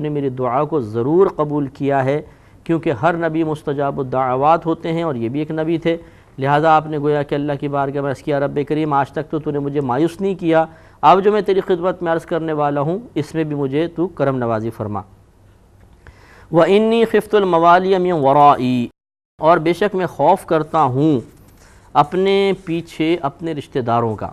نے میری دعا کو ضرور قبول کیا ہے، کیونکہ ہر نبی مستجاب الدعوات ہوتے ہیں اور یہ بھی ایک نبی تھے۔ لہٰذا آپ نے گویا کہ اللہ کی بارگاہ میں عرض کیا، رب کریم آج تک تو نے مجھے مایوس نہیں کیا، اب جو میں تیری خدمت میں عرض کرنے والا ہوں اس میں بھی مجھے تو کرم نوازی فرما۔ وَإِنِّي خِفْتُ الْمَوَالِيَ مِنْ وَرَائِي، اور بے شک میں خوف کرتا ہوں اپنے پیچھے اپنے رشتہ داروں کا۔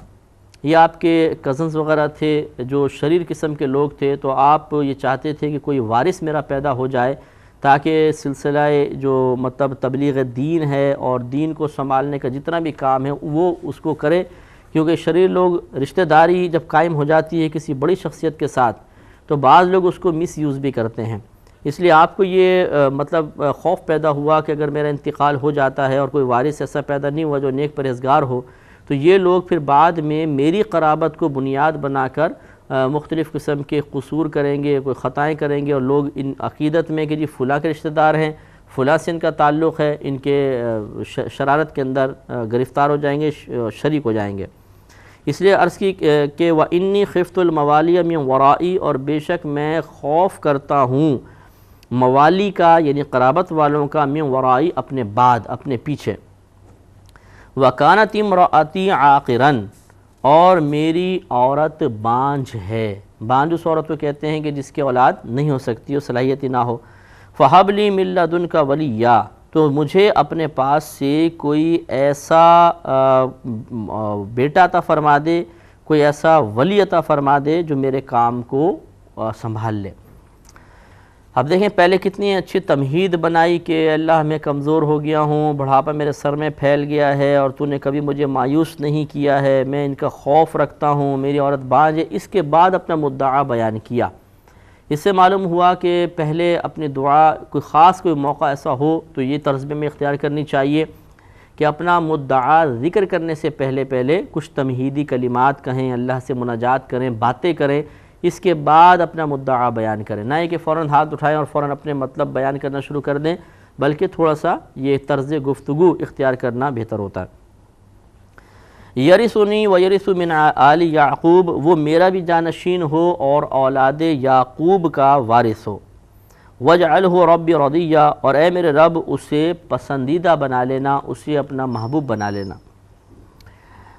یہ آپ کے کزنز وغیرہ تھے جو شریر قسم کے لوگ تھے، تو آپ یہ چاہتے تھے کہ کوئی وارث میرا پیدا ہو جائے تاکہ سلسلہ جو مطلب تبلیغ دین ہے اور دین کو سنبھالنے کا جتنا بھی کام ہے وہ اس کو کرے، کیونکہ شریر لوگ رشتہ داری جب قائم ہو جاتی ہے کسی بڑی شخصیت کے ساتھ تو بعض لوگ اس کو مس یوز بھی کرتے ہیں۔ اس لیے آپ کو یہ مطلب خوف پیدا ہوا کہ اگر میرا انتقال ہو جاتا ہے اور کوئی وارث ایسا پیدا نہیں ہوا جو نیک پرہیزگار ہو، تو یہ لوگ پھر بعد میں میری قرابت کو بنیاد بنا کر مختلف قسم کے قصور کریں گے، کوئی خطائیں کریں گے، اور لوگ ان عقیدت میں کہ جی فلاں کے رشتہ دار ہیں، فلاں سے ان کا تعلق ہے، ان کے شرارت کے اندر گرفتار ہو جائیں گے، شریک ہو جائیں گے۔ اس لیے عرض کی کہ وَإِنِّي خِفْتُ الْمَوَالِيَ مِنْ وَرَائِي، اور بے شک میں خوف کرتا ہوں موالی کا یعنی قرابت والوں کا، مِنْ وَرَائِي اپنے بعد، اپنے پیچھے۔ وَكَانَتِ امْرَأَتِي عَاقِرًا، اور میری عورت بانجھ ہے۔ بانجھ اس عورت کو کہتے ہیں کہ جس کی اولاد نہیں ہو سکتی، وہ صلاحیت ہی نہ ہو۔ فَهَبْ لِي مِن لَّدُنْكَ وَلِيًّا، تو مجھے اپنے پاس سے کوئی ایسا بیٹا عطا فرما دے، کوئی ایسا ولی عطا فرما دے جو میرے کام کو سنبھال لے۔ اب دیکھیں پہلے کتنی اچھی تمہید بنائی کہ اللہ میں کمزور ہو گیا ہوں، بڑھاپا میرے سر میں پھیل گیا ہے اور تو نے کبھی مجھے مایوس نہیں کیا ہے، میں ان کا خوف رکھتا ہوں، میری عورت بانجھ ہے۔ اس کے بعد اپنا مدعا بیان کیا۔ اس سے معلوم ہوا کہ پہلے اپنی دعا کوئی خاص کوئی موقع ایسا ہو تو یہ طرز میں اختیار کرنی چاہیے کہ اپنا مدعا ذکر کرنے سے پہلے کچھ تمہیدی کلمات کہیں، اللہ سے مناجات کریں، باتیں کریں، اس کے بعد اپنا مدعا بیان کریں، نہ کہ فوراً ہاتھ اٹھائیں اور فوراً اپنے مطلب بیان کرنا شروع کر دیں، بلکہ تھوڑا سا یہ طرز گفتگو اختیار کرنا بہتر ہوتا ہے۔ یرثنی ویرث من آل یعقوب، وہ میرا بھی جانشین ہو اور اولاد یعقوب کا وارث ہو۔ وجعلہ ربی رضیہ، اور اے میرے رب اسے پسندیدہ بنا لینا، اسے اپنا محبوب بنا لینا۔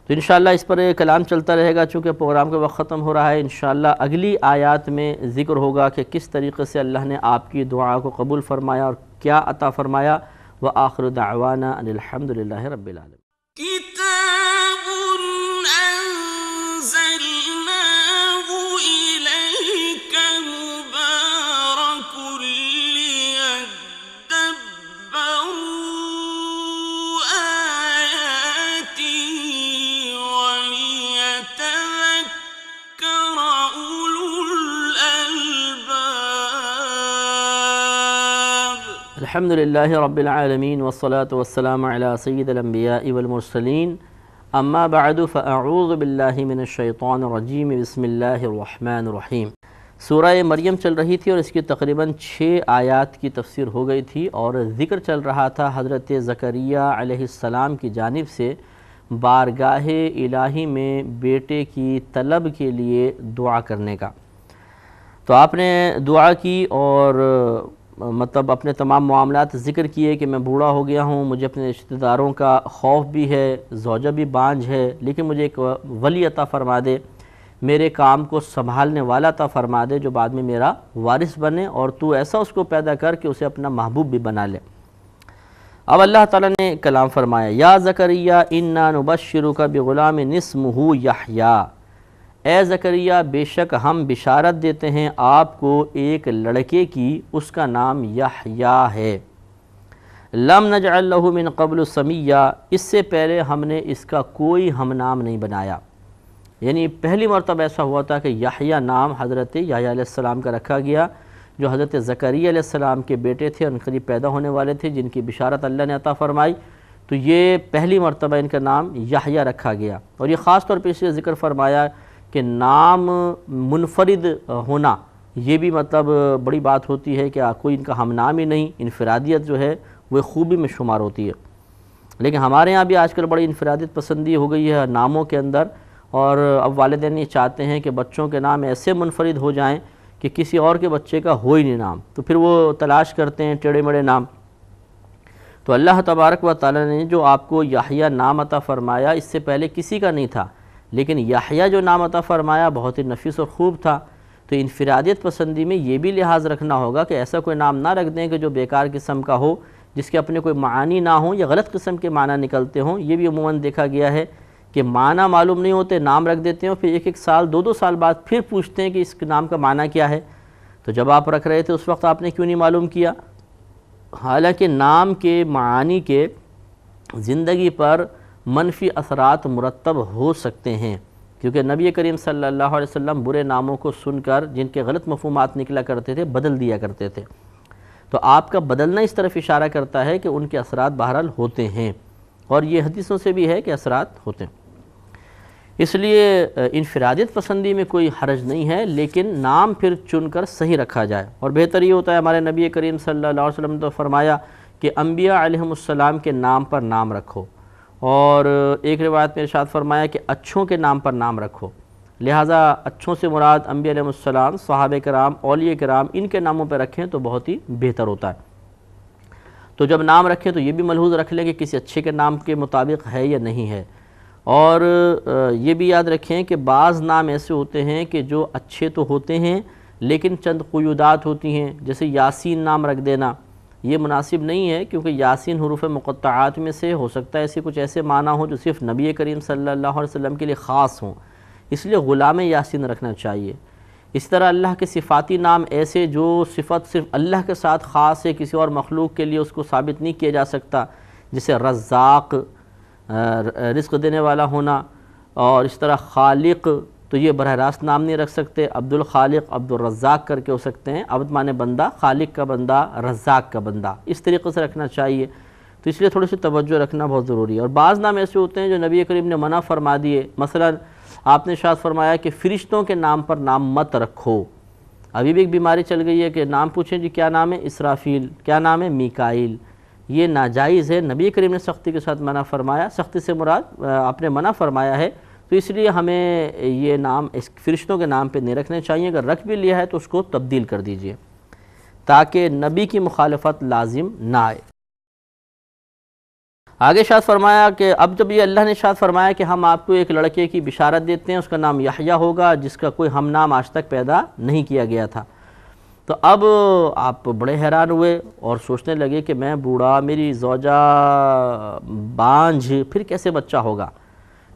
تو انشاءاللہ اس پر کلام چلتا رہے گا، چونکہ پروگرام کا وقت ختم ہو رہا ہے۔ انشاءاللہ اگلی آیات میں ذکر ہوگا کہ کس طریقے سے اللہ نے آپ کی دعا کو قبول فرمایا اور کیا عطا فرمایا۔ وآخر دعوانا ان الحمد للہ رب العالمین۔ الحمد للہ رب العالمین والصلاة والسلام علی سید الانبیاء والمرسلین، اما بعد فاعوذ باللہ من الشیطان الرجیم، بسم اللہ الرحمن الرحیم۔ سورہ مریم چل رہی تھی اور اس کی تقریباً 6 آیات کی تفسیر ہو گئی تھی، اور ذکر چل رہا تھا حضرت زکریا علیہ السلام کی جانب سے بارگاہ الہی میں بیٹے کی طلب کے لیے دعا کرنے کا۔ تو آپ نے دعا کی اور مطلب اپنے تمام معاملات ذکر کیے کہ میں بوڑھا ہو گیا ہوں، مجھے اپنے رشتہ داروں کا خوف بھی ہے، زوجہ بھی بانجھ ہے، لیکن مجھے ایک ولی عطا فرما دے، میرے کام کو سنبھالنے والا عطا فرما دے جو بعد میں میرا وارث بنے، اور تو ایسا اس کو پیدا کر کہ اسے اپنا محبوب بھی بنا لے۔ اب اللہ تعالیٰ نے کلام فرمایا، یا زکریا انا نبشرک بغلام اسمہ یحییٰ، اے زکریا بے شک ہم بشارت دیتے ہیں آپ کو ایک لڑکے کی، اس کا نام یحییٰ ہے۔ لم نجعل لہ من قبل سمیہ، اس سے پہلے ہم نے اس کا کوئی ہم نام نہیں بنایا، یعنی پہلی مرتبہ ایسا ہوا تھا کہ یحییٰ نام حضرت یحییٰ علیہ السلام کا رکھا گیا، جو حضرت زکریا علیہ السلام کے بیٹے تھے، ان قریب پیدا ہونے والے تھے، جن کی بشارت اللہ نے عطا فرمائی، تو یہ پہلی مرتبہ ان کا نام یحییٰ رکھا گیا۔ اور یہ خاص طور پہ اس لیے ذکر فرمایا کہ نام منفرد ہونا یہ بھی مطلب بڑی بات ہوتی ہے کہ کوئی ان کا ہم نام ہی نہیں، انفرادیت جو ہے وہ خوبی میں شمار ہوتی ہے۔ لیکن ہمارے ہاں بھی آج کل بڑی انفرادیت پسندی ہو گئی ہے ناموں کے اندر، اور اب والدین یہ چاہتے ہیں کہ بچوں کے نام ایسے منفرد ہو جائیں کہ کسی اور کے بچے کا ہو ہی نہیں نام، تو پھر وہ تلاش کرتے ہیں ٹیڑھے مڑے نام۔ تو اللہ تبارک و تعالیٰ نے جو آپ کو یحییٰ نام عطا فرمایا، اس سے پہلے کسی کا نہیں تھا، لیکن یحییٰ جو نام عطا فرمایا بہت ہی نفیس اور خوب تھا۔ تو انفرادیت پسندی میں یہ بھی لحاظ رکھنا ہوگا کہ ایسا کوئی نام نہ رکھ دیں کہ جو بیکار قسم کا ہو، جس کے اپنے کوئی معانی نہ ہوں یا غلط قسم کے معنی نکلتے ہوں۔ یہ بھی عموماً دیکھا گیا ہے کہ معنی معلوم نہیں ہوتے، نام رکھ دیتے ہیں، پھر ایک سال دو سال بعد پھر پوچھتے ہیں کہ اس نام کا معنی کیا ہے، تو جب آپ رکھ رہے تھے اس وقت آپ نے کیوں نہیں معلوم کیا؟ حالانکہ نام کے معانی کے زندگی پر منفی اثرات مرتب ہو سکتے ہیں، کیونکہ نبی کریم صلی اللہ علیہ وسلم برے ناموں کو سن کر جن کے غلط مفہومات نکلا کرتے تھے بدل دیا کرتے تھے۔ تو آپ کا بدلنا اس طرف اشارہ کرتا ہے کہ ان کے اثرات بہرحال ہوتے ہیں، اور یہ حدیثوں سے بھی ہے کہ اثرات ہوتے ہیں۔ اس لیے انفرادیت پسندی میں کوئی حرج نہیں ہے، لیکن نام پھر چن کر صحیح رکھا جائے، اور بہتر یہ ہوتا ہے۔ ہمارے نبی کریم صلی اللہ علیہ وسلم نے تو فرمایا کہ انبیاء علیہم السلام کے نام پر نام رکھو، اور ایک روایت میں ارشاد فرمایا کہ اچھوں کے نام پر نام رکھو۔ لہٰذا اچھوں سے مراد انبیاء علیہم السلام، صحابہ کرام، اولیاء کرام، ان کے ناموں پہ رکھیں تو بہت ہی بہتر ہوتا ہے۔ تو جب نام رکھیں تو یہ بھی ملحوظ رکھ لیں کہ کسی اچھے کے نام کے مطابق ہے یا نہیں ہے، اور یہ بھی یاد رکھیں کہ بعض نام ایسے ہوتے ہیں کہ جو اچھے تو ہوتے ہیں لیکن چند قیودات ہوتی ہیں، جیسے یاسین نام رکھ دینا یہ مناسب نہیں ہے، کیونکہ یاسین حروف مقطعات میں سے ہو سکتا ہے ایسے کچھ ایسے معنی ہوں جو صرف نبی کریم صلی اللہ علیہ وسلم کے لیے خاص ہوں، اس لیے غلام یاسین رکھنا چاہیے۔ اس طرح اللہ کے صفاتی نام ایسے جو صفت صرف اللہ کے ساتھ خاص ہے، کسی اور مخلوق کے لیے اس کو ثابت نہیں کیا جا سکتا، جیسے رزاق رزق دینے والا ہونا، اور اس طرح خالق تو یہ براہ راست نام نہیں رکھ سکتے، عبد الخالق عبد الرزاق کر کے ہو سکتے ہیں، عبد مانے بندہ، خالق کا بندہ، رزاق کا بندہ، اس طریقے سے رکھنا چاہیے۔ تو اس لیے تھوڑی سی توجہ رکھنا بہت ضروری ہے۔ اور بعض نام ایسے ہوتے ہیں جو نبی کریم نے منع فرما دیے، مثلا آپ نے ارشاد فرمایا کہ فرشتوں کے نام پر نام مت رکھو۔ ابھی بھی ایک بیماری چل گئی ہے کہ نام پوچھیں جی کیا نام ہے؟ اسرافیل، کیا نام ہے؟ میکائیل۔ یہ ناجائز ہے، نبی کریم نے سختی کے ساتھ منع فرمایا، سختی سے مراد آپ نے منع فرمایا ہے، تو اس لیے ہمیں یہ نام اس فرشتوں کے نام پہ نہیں رکھنے چاہیے۔ اگر رکھ بھی لیا ہے تو اس کو تبدیل کر دیجئے تاکہ نبی کی مخالفت لازم نہ آئے۔ آگے ارشاد فرمایا کہ اب جب یہ اللہ نے ارشاد فرمایا کہ ہم آپ کو ایک لڑکے کی بشارت دیتے ہیں، اس کا نام یحییٰ ہوگا، جس کا کوئی ہم نام آج تک پیدا نہیں کیا گیا تھا، تو اب آپ بڑے حیران ہوئے اور سوچنے لگے کہ میں بوڑھا، میری زوجہ بانجھ، پھر کیسے بچہ ہوگا؟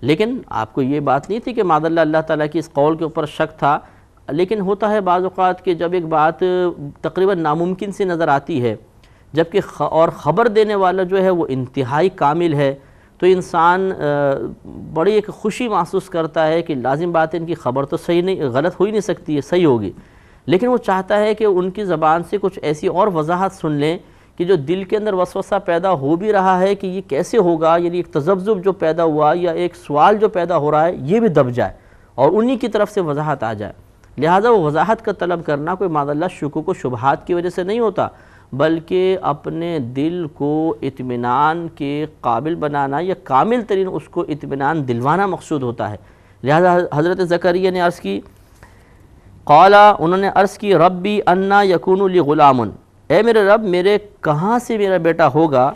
لیکن آپ کو یہ بات نہیں تھی کہ معاذ اللہ اللہ تعالیٰ کی اس قول کے اوپر شک تھا، لیکن ہوتا ہے بعض اوقات کہ جب ایک بات تقریباً ناممکن سی نظر آتی ہے، جبکہ اور خبر دینے والا جو ہے وہ انتہائی کامل ہے، تو انسان بڑی ایک خوشی محسوس کرتا ہے کہ لازم بات ہے ان کی خبر تو صحیح نہیں، غلط ہو ہی نہیں سکتی ہے، صحیح ہوگی، لیکن وہ چاہتا ہے کہ ان کی زبان سے کچھ ایسی اور وضاحت سن لیں کہ جو دل کے اندر وسوسہ پیدا ہو بھی رہا ہے کہ یہ کیسے ہوگا، یعنی ایک تذبذب جو پیدا ہوا یا ایک سوال جو پیدا ہو رہا ہے یہ بھی دب جائے اور انہی کی طرف سے وضاحت آ جائے۔ لہٰذا وہ وضاحت کا طلب کرنا کوئی معاذ اللہ شکوک و شبہات کی وجہ سے نہیں ہوتا، بلکہ اپنے دل کو اطمینان کے قابل بنانا یا کامل ترین اس کو اطمینان دلوانا مقصود ہوتا ہے۔ لہٰذا حضرت زکریا نے عرض کی، قالا انہوں نے عرض کی، ربی انا یکون لی غلام، اے میرے رب میرے کہاں سے میرا بیٹا ہوگا،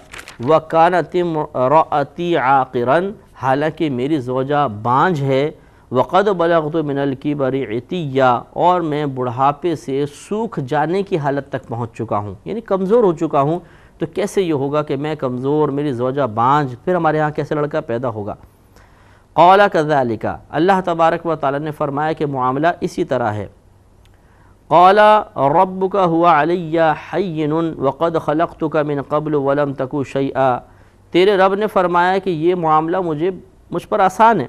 وکانت امرأتی عاقرا، حالانکہ میری زوجہ بانجھ ہے، وقد بلغت من الکبر عتیا، اور میں بڑھاپے سے سوکھ جانے کی حالت تک پہنچ چکا ہوں، یعنی کمزور ہو چکا ہوں، تو کیسے یہ ہوگا کہ میں کمزور، میری زوجہ بانجھ، پھر ہمارے ہاں کیسے لڑکا پیدا ہوگا؟ قال کذالک، اللہ تبارک و تعالی نے فرمایا کہ معاملہ اسی طرح ہے۔ قال ربک هو علی حین وقد خلقتک من قبل ولم تک شیئا، تیرے رب نے فرمایا کہ یہ معاملہ مجھ پر آسان ہے،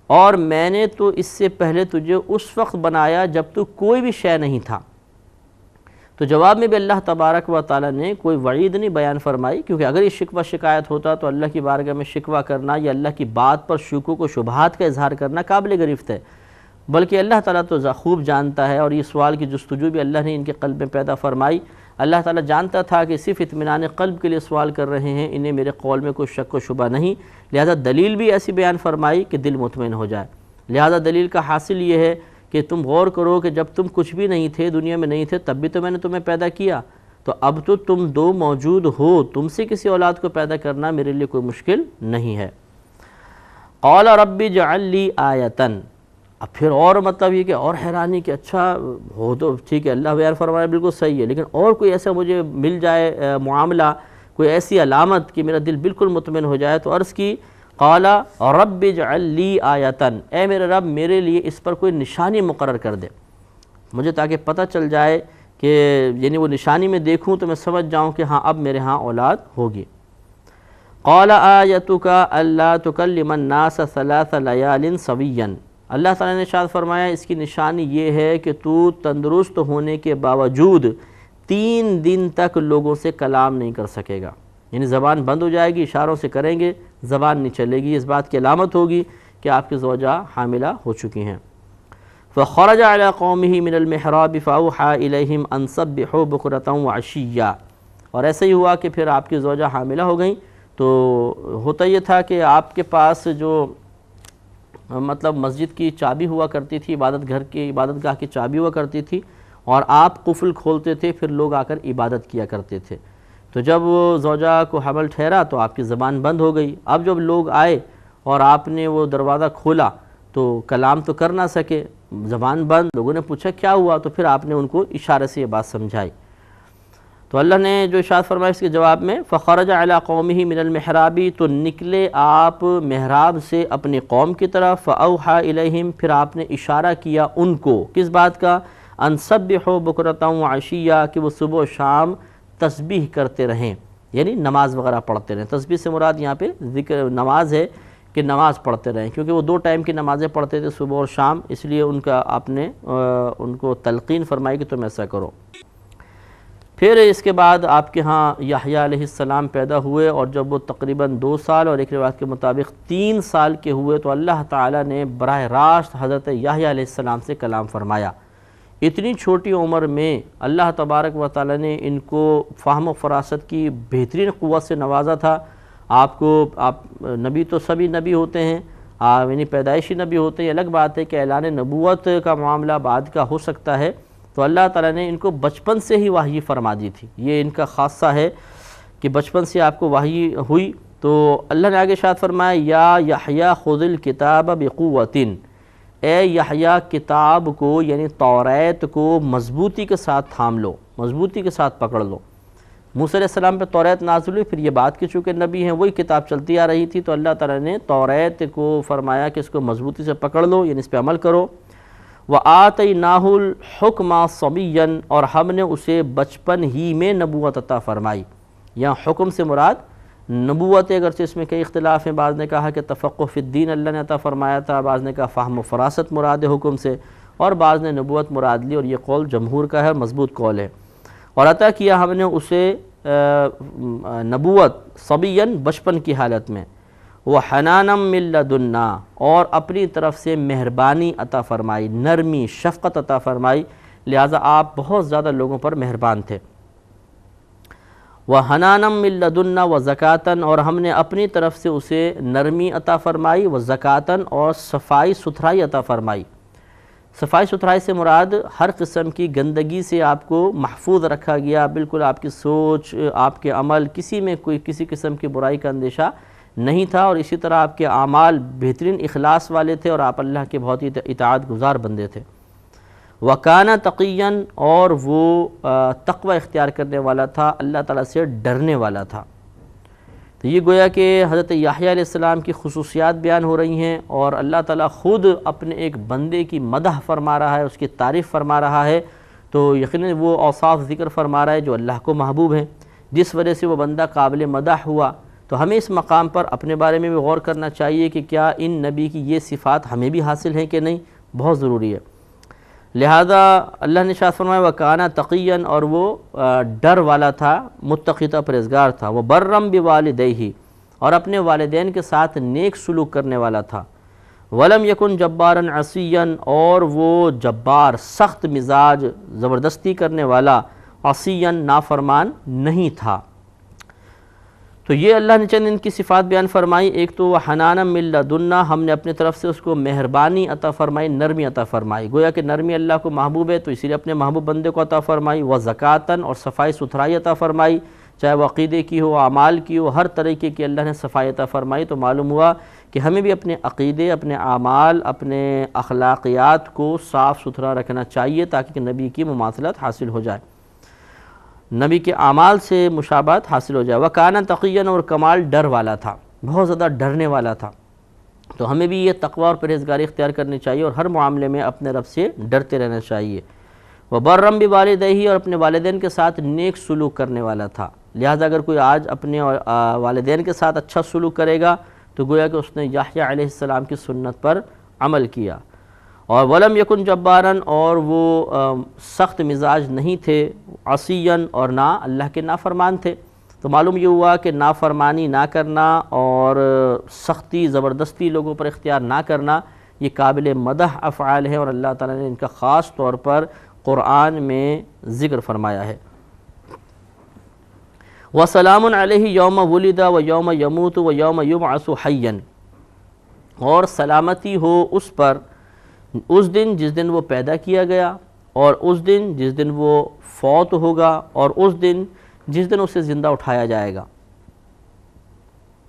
اور میں نے تو اس سے پہلے تجھے اس وقت بنایا جب تو کوئی بھی شے نہیں تھا۔ تو جواب میں بھی اللہ تبارک و تعالی نے کوئی وعید نہیں بیان فرمائی، کیونکہ اگر یہ شکوہ شکایت ہوتا تو اللہ کی بارگاہ میں شکوہ کرنا یا اللہ کی بات پر شکوک و شبہات کا اظہار کرنا قابل گرفت ہے، بلکہ اللہ تعالیٰ تو خوب جانتا ہے، اور یہ سوال کی جستجو بھی اللہ نے ان کے قلب میں پیدا فرمائی۔ اللہ تعالیٰ جانتا تھا کہ صرف اطمینان قلب کے لیے سوال کر رہے ہیں، انہیں میرے قول میں کوئی شک و شبہ نہیں، لہذا دلیل بھی ایسی بیان فرمائی کہ دل مطمئن ہو جائے۔ لہذا دلیل کا حاصل یہ ہے کہ کہ تم غور کرو کہ جب تم کچھ بھی نہیں تھے، دنیا میں نہیں تھے، تب بھی تو میں نے تمہیں پیدا کیا، تو اب تو تم دو موجود ہو، تم سے کسی اولاد کو پیدا کرنا میرے لیے کوئی مشکل نہیں ہے۔ قال رب اجعل لی آیتن، اب پھر اور مطلب یہ کہ اور حیرانی کہ اچھا ہو تو ٹھیک ہے، اللہ بیان فرمایا بالکل صحیح ہے، لیکن اور کوئی ایسا مجھے مل جائے معاملہ، کوئی ایسی علامت کہ میرا دل بالکل مطمئن ہو جائے، تو عرض کی قال رب اجعل لی آیتن، اے میرے رب میرے لیے اس پر کوئی نشانی مقرر کر دے مجھے، تاکہ پتہ چل جائے کہ یعنی وہ نشانی میں دیکھوں تو میں سمجھ جاؤں کہ ہاں اب میرے ہاں اولاد ہوگی۔ قال آیتک الا تکلم الناس ثلاث لیال سویا، اللہ تعالیٰ نے ارشاد فرمایا اس کی نشانی یہ ہے کہ تو تندرست ہونے کے باوجود 3 دن تک لوگوں سے کلام نہیں کر سکے گا، یعنی زبان بند ہو جائے گی، اشاروں سے کریں گے، زبان نہیں چلے گی، اس بات کی علامت ہوگی کہ آپ کی زوجہ حاملہ ہو چکی ہیں۔ فخرج على قومه من المحراب فاوحى اليهم ان سبحوا بكرة وعشيا، اور ایسے ہی ہوا کہ پھر آپ کی زوجہ حاملہ ہو گئیں، تو ہوتا یہ تھا کہ آپ کے پاس جو مطلب مسجد کی چابی ہوا کرتی تھی، عبادت گھر کی عبادت گاہ کی چابی ہوا کرتی تھی، اور آپ قفل کھولتے تھے، پھر لوگ آ کر عبادت کیا کرتے تھے، تو جب زوجہ کو حمل ٹھہرا تو آپ کی زبان بند ہو گئی۔ اب جب لوگ آئے اور آپ نے وہ دروازہ کھولا تو کلام تو کر نہ سکے، زبان بند، لوگوں نے پوچھا کیا ہوا، تو پھر آپ نے ان کو اشارے سے یہ بات سمجھائی۔ تو اللہ نے جو ارشاد فرمایا اس کے جواب میں فخرج علی قومہ من المحراب، تو نکلے آپ محراب سے اپنی قوم کی طرف، فاوحی الیہم، پھر آپ نے اشارہ کیا ان کو، کس بات کا، ان سبحوا بکرۃ وعشیا، کہ وہ صبح و شام تسبیح کرتے رہیں، یعنی نماز وغیرہ پڑھتے رہیں۔ تسبیح سے مراد یہاں پہ ذکر نماز ہے کہ نماز پڑھتے رہیں، کیونکہ وہ 2 ٹائم کی نمازیں پڑھتے تھے، صبح اور شام، اس لیے ان کا آپ نے ان کو تلقین فرمائی کہ تم ایسا کرو۔ پھر اس کے بعد آپ کے ہاں یحییٰ علیہ السلام پیدا ہوئے، اور جب وہ تقریباً 2 سال اور ایک روایت کے مطابق 3 سال کے ہوئے تو اللہ تعالیٰ نے براہ راست حضرت یحییٰ علیہ السلام سے کلام فرمایا۔ اتنی چھوٹی عمر میں اللہ تبارک و تعالیٰ نے ان کو فہم و فراست کی بہترین قوت سے نوازا تھا۔ آپ نبی تو سبھی نبی ہوتے ہیں، یعنی پیدائشی نبی ہوتے ہیں، الگ بات ہے کہ اعلان نبوت کا معاملہ بعد کا ہو سکتا ہے، تو اللہ تعالیٰ نے ان کو بچپن سے ہی وحی فرما دی تھی، یہ ان کا خاصہ ہے کہ بچپن سے آپ کو وحی ہوئی۔ تو اللہ نے آگے ارشاد فرمایا یا یحییٰ خذ الکتاب بقوۃ، اے یحییٰ کتاب کو یعنی توریت کو مضبوطی کے ساتھ تھام لو، مضبوطی کے ساتھ پکڑ لو۔ موسیٰ علیہ السلام پہ توریت نازل ہوئی، پھر یہ بات کہ چونکہ نبی ہیں وہی کتاب چلتی آ رہی تھی، تو اللہ تعالیٰ نے توریت کو فرمایا کہ اس کو مضبوطی سے پکڑ لو، یعنی اس پہ عمل کرو۔ وَآتَيْنَاهُ الْحُكْمَ صَبِيًّا، اور ہم نے اسے بچپن ہی میں نبوت عطا فرمائی۔ یہاں حکم سے مراد نبوت، اگرچہ اس میں کئی اختلاف ہیں، بعض نے کہا کہ تفقہ فی الدین اللہ نے عطا فرمایا تھا، بعض نے کہا فہم و فراست مراد ہے حکم سے، اور بعض نے نبوت مراد لی، اور یہ قول جمہور کا ہے، مضبوط قول ہے۔ اور عطا کیا ہم نے اسے نبوت صبیًا، بچپن کی حالت میں، وَحَنَانًا مِن لَدُنَّا، اور اپنی طرف سے مہربانی عطا فرمائی، نرمی شفقت عطا فرمائی، لہٰذا آپ بہت زیادہ لوگوں پر مہربان تھے۔ وَحَنَانًا مِن لَدُنَّا وَزَكَاةً، اور ہم نے اپنی طرف سے اسے نرمی عطا فرمائی، وَزَكَاةً، اور صفائی ستھرائی عطا فرمائی۔ صفائی ستھرائی سے مراد ہر قسم کی گندگی سے آپ کو محفوظ رکھا گیا، بالکل آپ کی سوچ، آپ کے عمل، کسی میں کوئی کسی قسم کی برائی کا اندیشہ نہیں تھا، اور اسی طرح آپ کے اعمال بہترین اخلاص والے تھے، اور آپ اللہ کے بہت ہی اطاعت گزار بندے تھے۔ وَكَانَ تَقِيًّا، اور وہ تقوی اختیار کرنے والا تھا، اللہ تعالیٰ سے ڈرنے والا تھا۔ تو یہ گویا کہ حضرت یحییٰ علیہ السلام کی خصوصیات بیان ہو رہی ہیں، اور اللہ تعالیٰ خود اپنے ایک بندے کی مدح فرما رہا ہے، اس کی تعریف فرما رہا ہے، تو یقیناً وہ اوصاف ذکر فرما رہا ہے جو اللہ کو محبوب ہیں، جس وجہ سے وہ بندہ قابل مدح ہوا۔ تو ہمیں اس مقام پر اپنے بارے میں بھی غور کرنا چاہیے کہ کیا ان نبی کی یہ صفات ہمیں بھی حاصل ہیں کہ نہیں، بہت ضروری ہے۔ لہذا اللہ نے ارشاد فرمایا وَكَانَ تَقِيًّا، اور وہ ڈر والا تھا، متقی تھا، پرہیزگار تھا، وَبَرًّا بِوَالِدَيْهِ، اور اپنے والدین کے ساتھ نیک سلوک کرنے والا تھا، وَلَمْ يَكُنْ جَبَّارًا عَصِيًّا، اور وہ جبار، سخت مزاج، زبردستی کرنے والا، عصیًا، نافرمان نہیں تھا۔ تو یہ اللہ نے چند ان کی صفات بیان فرمائی. ایک تو وہ حنانا من لدنا، ہم نے اپنے طرف سے اس کو مہربانی عطا فرمائی، نرمی عطا فرمائی. گویا کہ نرمی اللہ کو محبوب ہے تو اسی لیے اپنے محبوب بندے کو عطا فرمائی. و زکاتن، اور صفائی ستھرائی عطا فرمائی، چاہے وہ عقیدے کی ہو، اعمال کی ہو، ہر طریقے کی اللہ نے صفائی عطا فرمائی. تو معلوم ہوا کہ ہمیں بھی اپنے عقیدے، اپنے اعمال، اپنے اخلاقیات کو صاف ستھرا رکھنا چاہیے تاکہ نبی کی مماثلت حاصل ہو جائے، نبی کے اعمال سے مشابہت حاصل ہو جائے. وَكَانَ تَقِيًّا، اور کمال ڈر والا تھا، بہت زیادہ ڈرنے والا تھا. تو ہمیں بھی یہ تقوی اور پرہیزگاری اختیار کرنی چاہیے اور ہر معاملے میں اپنے رب سے ڈرتے رہنا چاہیے. وَبَرًّا بِوَالِدَيْهِ، اور اپنے والدین کے ساتھ نیک سلوک کرنے والا تھا. لہٰذا اگر کوئی آج اپنے والدین کے ساتھ اچھا سلوک کرے گا تو گویا کہ اس نے یحییٰ علیہ السلام کی سنت پر عمل کیا. اور وَلَمْ يَكُنْ جَبَّارًا، اور وہ سخت مزاج نہیں تھے. عصیًا، اور نہ اللہ کے نافرمان تھے. تو معلوم یہ ہوا کہ نافرمانی نہ کرنا اور سختی زبردستی لوگوں پر اختیار نہ کرنا یہ قابل مدح افعال ہیں، اور اللہ تعالیٰ نے ان کا خاص طور پر قرآن میں ذکر فرمایا ہے. وَسَلَامٌ عَلَيْهِ يَوْمَ وُلِدَ وَيَوْمَ يَمُوتُ وَيَوْمَ يُبْعَثُ حَيًّا، اور سلامتی ہو اس پر اس دن جس دن وہ پیدا کیا گیا، اور اس دن جس دن وہ فوت ہوگا، اور اس دن جس دن اسے زندہ اٹھایا جائے گا.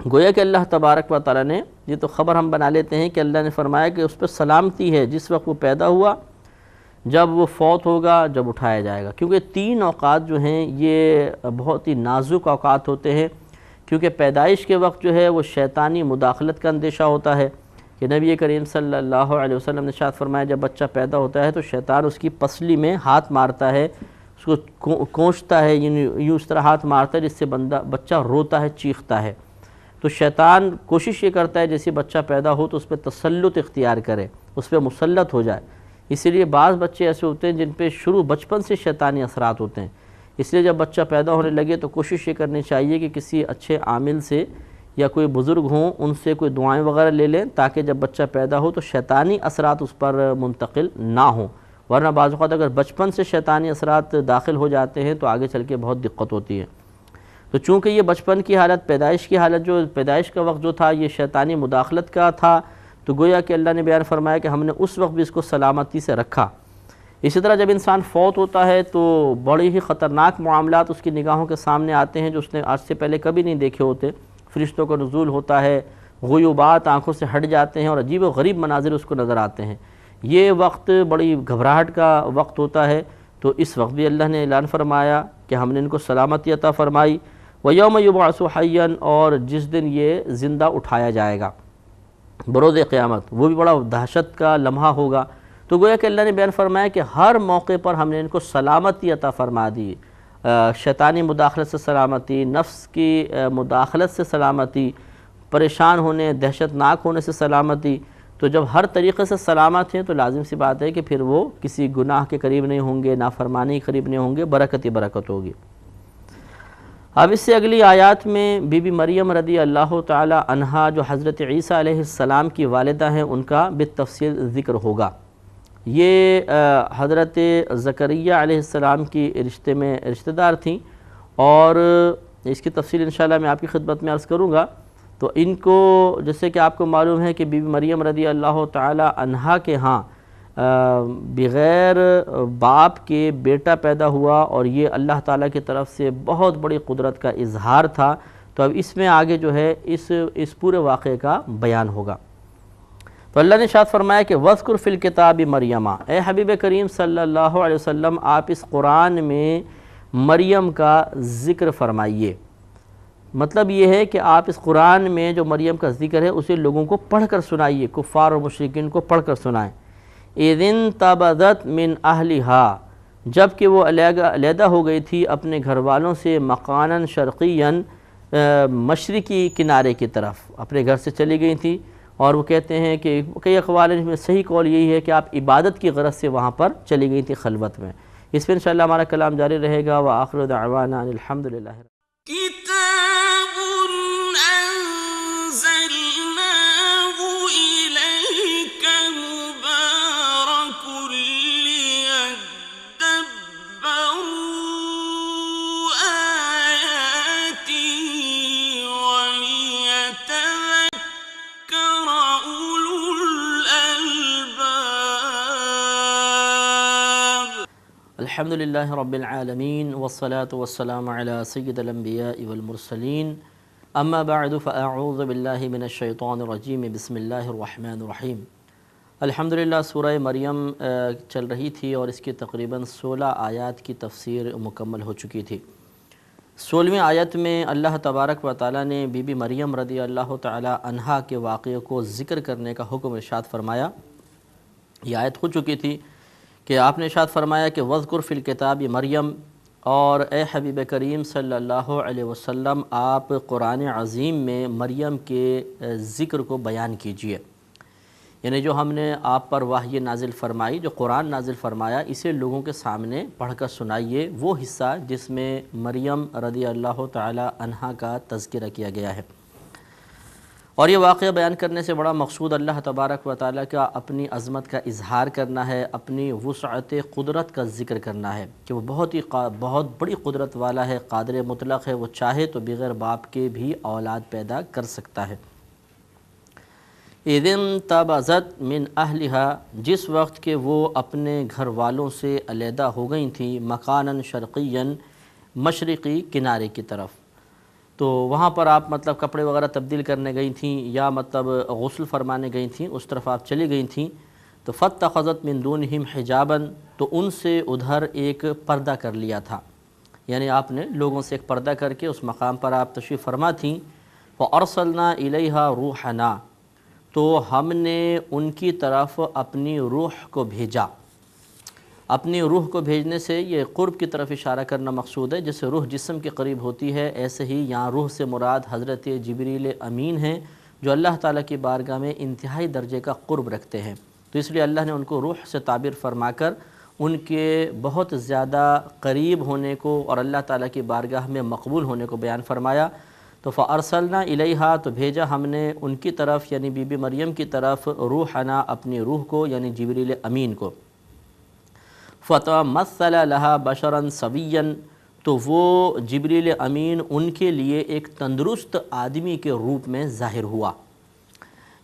گویا کہ اللہ تبارک و تعالیٰ نے، یہ تو خبر ہم بنا لیتے ہیں کہ اللہ نے فرمایا کہ اس پہ سلامتی ہے جس وقت وہ پیدا ہوا، جب وہ فوت ہوگا، جب اٹھایا جائے گا. کیونکہ 3 اوقات جو ہیں یہ بہت ہی نازک اوقات ہوتے ہیں، کیونکہ پیدائش کے وقت جو ہے وہ شیطانی مداخلت کا اندیشہ ہوتا ہے کہ نبی کریم صلی اللہ علیہ وسلم نے ارشاد فرمایا جب بچہ پیدا ہوتا ہے تو شیطان اس کی پسلی میں ہاتھ مارتا ہے، اس کو کونچتا ہے، یوں اس طرح ہاتھ مارتا ہے جس سے بچہ روتا ہے، چیختا ہے. تو شیطان کوشش یہ کرتا ہے جیسے بچہ پیدا ہو تو اس پہ تسلط اختیار کرے، اس پہ مسلط ہو جائے. اسی لیے بعض بچے ایسے ہوتے ہیں جن پہ شروع بچپن سے شیطانی اثرات ہوتے ہیں. اس لیے جب بچہ پیدا ہونے لگے تو کوشش یہ کرنی چاہیے کہ کسی اچھے عامل سے یا کوئی بزرگ ہوں ان سے کوئی دعائیں وغیرہ لے لیں تاکہ جب بچہ پیدا ہو تو شیطانی اثرات اس پر منتقل نہ ہوں. ورنہ بعض اوقات اگر بچپن سے شیطانی اثرات داخل ہو جاتے ہیں تو آگے چل کے بہت دقت ہوتی ہے. تو چونکہ یہ بچپن کی حالت، پیدائش کی حالت، جو پیدائش کا وقت جو تھا یہ شیطانی مداخلت کا تھا، تو گویا کہ اللہ نے بیان فرمایا کہ ہم نے اس وقت بھی اس کو سلامتی سے رکھا. اسی طرح جب انسان فوت ہوتا ہے تو بڑی ہی خطرناک معاملات اس کی نگاہوں کے سامنے آتے ہیں جو اس نے آج سے پہلے کبھی نہیں دیکھے ہوتے. فرشتوں کا نزول ہوتا ہے، غیوبات آنکھوں سے ہٹ جاتے ہیں اور عجیب و غریب مناظر اس کو نظر آتے ہیں. یہ وقت بڑی گھبراہٹ کا وقت ہوتا ہے. تو اس وقت بھی اللہ نے اعلان فرمایا کہ ہم نے ان کو سلامتی عطا فرمائی. وَيَوْمَ يُبْعَثُ حَيًّا، اور جس دن یہ زندہ اٹھایا جائے گا بروز قیامت، وہ بھی بڑا دہشت کا لمحہ ہوگا. تو گویا کہ اللہ نے بیان فرمایا کہ ہر موقع پر ہم نے ان کو سلامتی عطا فرما دی. شیطانی مداخلت سے سلامتی، نفس کی مداخلت سے سلامتی، پریشان ہونے، دہشت ناک ہونے سے سلامتی. تو جب ہر طریقے سے سلامت ہیں تو لازم سی بات ہے کہ پھر وہ کسی گناہ کے قریب نہیں ہوں گے، نافرمانی کے قریب نہیں ہوں گے، برکت ہی برکت ہوگی. اب اس سے اگلی آیات میں بی بی مریم رضی اللہ تعالی عنہا جو حضرت عیسیٰ علیہ السلام کی والدہ ہیں ان کا بالتفصیل ذکر ہوگا. یہ حضرت زکریہ علیہ السلام کی رشتہ دار تھیں اور اس کی تفصیل انشاءاللہ میں آپ کی خدمت میں عرض کروں گا. تو ان کو جیسے کہ آپ کو معلوم ہے کہ بی بی مریم رضی اللہ تعالی عنہا کے ہاں بغیر باپ کے بیٹا پیدا ہوا اور یہ اللہ تعالیٰ کی طرف سے بہت بڑی قدرت کا اظہار تھا. تو اب اس میں آگے جو ہے اس پورے واقعے کا بیان ہوگا. تو اللہ نے ارشاد فرمایا کہ وَاذْكُرْ فِي الْكِتَابِ مَرْيَمَ، اے حبیب کریم صلی اللہ علیہ وسلم آپ اس قرآن میں مریم کا ذکر فرمائیے. مطلب یہ ہے کہ آپ اس قرآن میں جو مریم کا ذکر ہے اسے لوگوں کو پڑھ کر سنائیے، کفار اور مشرکین کو پڑھ کر سنائیں. اِذِ انْتَبَذَتْ مِنْ أَهْلِهَا، جب کہ وہ علیحدہ ہو گئی تھی اپنے گھر والوں سے، مکاناً شرقیاً مشرقی کنارے کی طرف اپنے گھر سے چلی گئی تھی. اور وہ کہتے ہیں کہ کئی اقوال میں صحیح قول یہی ہے کہ آپ عبادت کی غرض سے وہاں پر چلی گئی تھی خلوت میں. اس پہ انشاءاللہ ہمارا کلام جاری رہے گا. وآخر دعوانا ان الحمدللہ. الحمدللہ رب العالمین والصلاة والسلام علی سید الانبیاء والمرسلین اما بعد فاعوذ باللہ من الشیطان الرجیم بسم اللہ الرحمن الرحیم۔ الحمدللہ سورہ مریم چل رہی تھی اور اس کی تقریباً 16 آیات کی تفسیر مکمل ہو چکی تھی۔ 16ویں آیت میں اللہ تبارک و تعالیٰ نے بی بی مریم رضی اللہ تعالی عنہا کے واقعے کو ذکر کرنے کا حکم ارشاد فرمایا۔ یہ آیت ہو چکی تھی کہ آپ نے ارشاد فرمایا کہ وذکر فی الکتاب مریم، اور اے حبیب کریم صلی اللہ علیہ وسلم آپ قرآن عظیم میں مریم کے ذکر کو بیان کیجئے، یعنی جو ہم نے آپ پر وحی نازل فرمائی، جو قرآن نازل فرمایا، اسے لوگوں کے سامنے پڑھ کر سنائیے، وہ حصہ جس میں مریم رضی اللہ تعالی عنہا کا تذکرہ کیا گیا ہے۔ اور یہ واقعہ بیان کرنے سے بڑا مقصود اللہ تبارک و تعالیٰ کا اپنی عظمت کا اظہار کرنا ہے، اپنی وسعت قدرت کا ذکر کرنا ہے کہ وہ بہت بڑی قدرت والا ہے، قادر مطلق ہے، وہ چاہے تو بغیر باپ کے بھی اولاد پیدا کر سکتا ہے۔ اِذِ انتبذت من اہلها، جس وقت کہ وہ اپنے گھر والوں سے علیحدہ ہو گئی تھیں، مکاناً شرقیاً، مشرقی کنارے کی طرف۔ تو وہاں پر آپ مطلب کپڑے وغیرہ تبدیل کرنے گئی تھیں یا مطلب غسل فرمانے گئی تھیں، اس طرف آپ چلی گئی تھیں۔ تو فاتخذت من دونہم حجابا، تو ان سے ادھر ایک پردہ کر لیا تھا، یعنی آپ نے لوگوں سے ایک پردہ کر کے اس مقام پر آپ تشریف فرما تھیں۔ فارسلنا الیہا روحنا، تو ہم نے ان کی طرف اپنی روح کو بھیجا۔ اپنی روح کو بھیجنے سے یہ قرب کی طرف اشارہ کرنا مقصود ہے، جیسے روح جسم کے قریب ہوتی ہے، ایسے ہی یہاں روح سے مراد حضرت جبریل امین ہیں، جو اللہ تعالیٰ کی بارگاہ میں انتہائی درجے کا قرب رکھتے ہیں، تو اس لیے اللہ نے ان کو روح سے تعبیر فرما کر ان کے بہت زیادہ قریب ہونے کو اور اللہ تعالیٰ کی بارگاہ میں مقبول ہونے کو بیان فرمایا۔ تو فارسلنا الیہا، تو بھیجا ہم نے ان کی طرف یعنی بی بی مریم کی طرف روحنا، اپنی روح کو یعنی جبریل امین کو۔ فتمثل لها بشرا سویا، تو وہ جبریل امین ان کے لیے ایک تندرست آدمی کے روپ میں ظاہر ہوا۔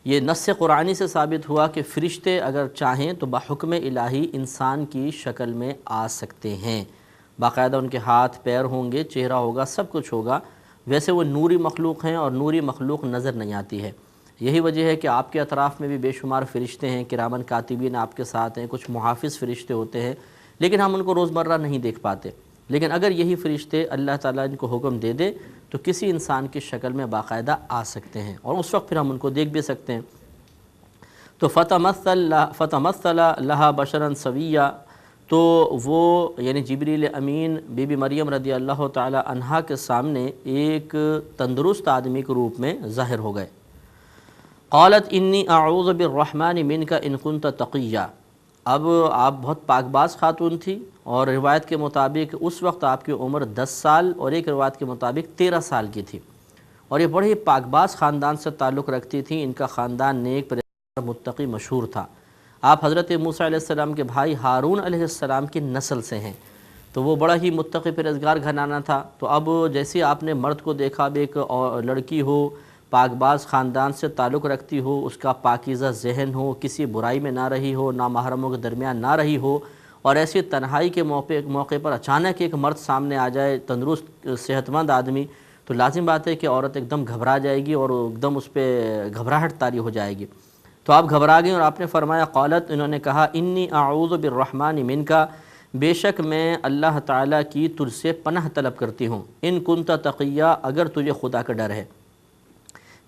یہ نص قرآنی سے ثابت ہوا کہ فرشتے اگر چاہیں تو بحکم الہی انسان کی شکل میں آ سکتے ہیں، باقاعدہ ان کے ہاتھ پیر ہوں گے، چہرہ ہوگا، سب کچھ ہوگا۔ ویسے وہ نوری مخلوق ہیں اور نوری مخلوق نظر نہیں آتی ہے، یہی وجہ ہے کہ آپ کے اطراف میں بھی بے شمار فرشتے ہیں، کرامن کاتبین آپ کے ساتھ ہیں، کچھ محافظ فرشتے ہوتے ہیں، لیکن ہم ان کو روزمرہ نہیں دیکھ پاتے۔ لیکن اگر یہی فرشتے اللہ تعالیٰ ان کو حکم دے دے تو کسی انسان کی شکل میں باقاعدہ آ سکتے ہیں، اور اس وقت پھر ہم ان کو دیکھ بھی سکتے ہیں۔ تو فتمثل لها بشرا سویا، تو وہ یعنی جبریل امین بی بی مریم رضی اللہ تعالی عنہا کے سامنے ایک تندرست آدمی کے روپ میں ظاہر ہو گئے۔ قالت انی اعوذ بالرحمن منک ان کنت تقیا، اب آپ بہت پاک باز خاتون تھی، اور روایت کے مطابق اس وقت آپ کی عمر 10 سال اور ایک روایت کے مطابق 13 سال کی تھی، اور یہ بڑے ہی پاک باز خاندان سے تعلق رکھتی تھیں۔ ان کا خاندان نیک پرہیزگار متقی مشہور تھا۔ آپ حضرت موسیٰ علیہ السلام کے بھائی ہارون علیہ السلام کی نسل سے ہیں، تو وہ بڑا ہی متقی پرہیزگار گھرانہ تھا۔ تو اب جیسے آپ نے مرد کو دیکھا، اب ایک لڑکی ہو، پاک باز خاندان سے تعلق رکھتی ہو، اس کا پاکیزہ ذہن ہو، کسی برائی میں نہ رہی ہو، نامحرموں کے درمیان نہ رہی ہو، اور ایسی تنہائی کے موقع پر اچانک ایک مرد سامنے آ جائے، تندرست صحت مند آدمی، تو لازم بات ہے کہ عورت ایک دم گھبرا جائے گی اور ایک دم اس پہ گھبراہٹ طاری ہو جائے گی۔ تو آپ گھبرا گئیں اور آپ نے فرمایا، قالت، انہوں نے کہا، انی اعوذ بالرحمن منک، بے شک میں اللہ تعالیٰ کی تجھ سے پناہ طلب کرتی ہوں، ان کنت تقیا، اگر تجھے خدا کا ڈر ہے۔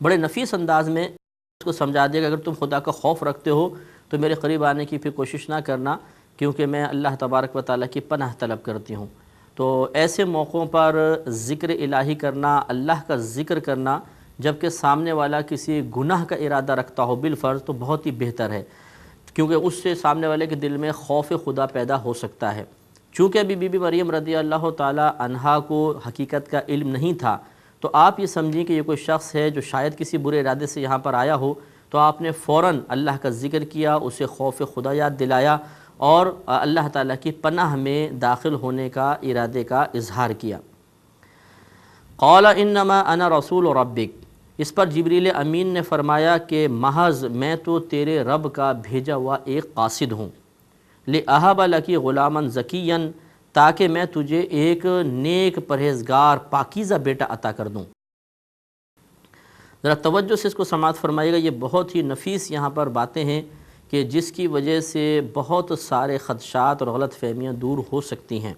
بڑے نفیس انداز میں اس کو سمجھا دیا کہ اگر تم خدا کا خوف رکھتے ہو تو میرے قریب آنے کی پھر کوشش نہ کرنا، کیونکہ میں اللہ تبارک و تعالیٰ کی پناہ طلب کرتی ہوں۔ تو ایسے موقعوں پر ذکر الہی کرنا، اللہ کا ذکر کرنا، جبکہ سامنے والا کسی گناہ کا ارادہ رکھتا ہو بالفرض، تو بہت ہی بہتر ہے، کیونکہ اس سے سامنے والے کے دل میں خوف خدا پیدا ہو سکتا ہے۔ چونکہ ابھی بی بی مریم رضی اللہ تعالی عنہا کو حقیقت کا علم نہیں تھا، تو آپ یہ سمجھیں کہ یہ کوئی شخص ہے جو شاید کسی برے ارادے سے یہاں پر آیا ہو، تو آپ نے فوراً اللہ کا ذکر کیا، اسے خوف خدا یاد دلایا اور اللہ تعالیٰ کی پناہ میں داخل ہونے کا ارادے کا اظہار کیا۔ قال انما انا رسول ربک، اس پر جبریل امین نے فرمایا کہ محض میں تو تیرے رب کا بھیجا ہوا ایک قاصد ہوں، لِأَهَبَ لَكِ غُلَامًا زَكِيًّا، تاکہ میں تجھے ایک نیک پرہیزگار پاکیزہ بیٹا عطا کر دوں۔ ذرا توجہ سے اس کو سماعت فرمائیے گا، یہ بہت ہی نفیس یہاں پر باتیں ہیں کہ جس کی وجہ سے بہت سارے خدشات اور غلط فہمیاں دور ہو سکتی ہیں۔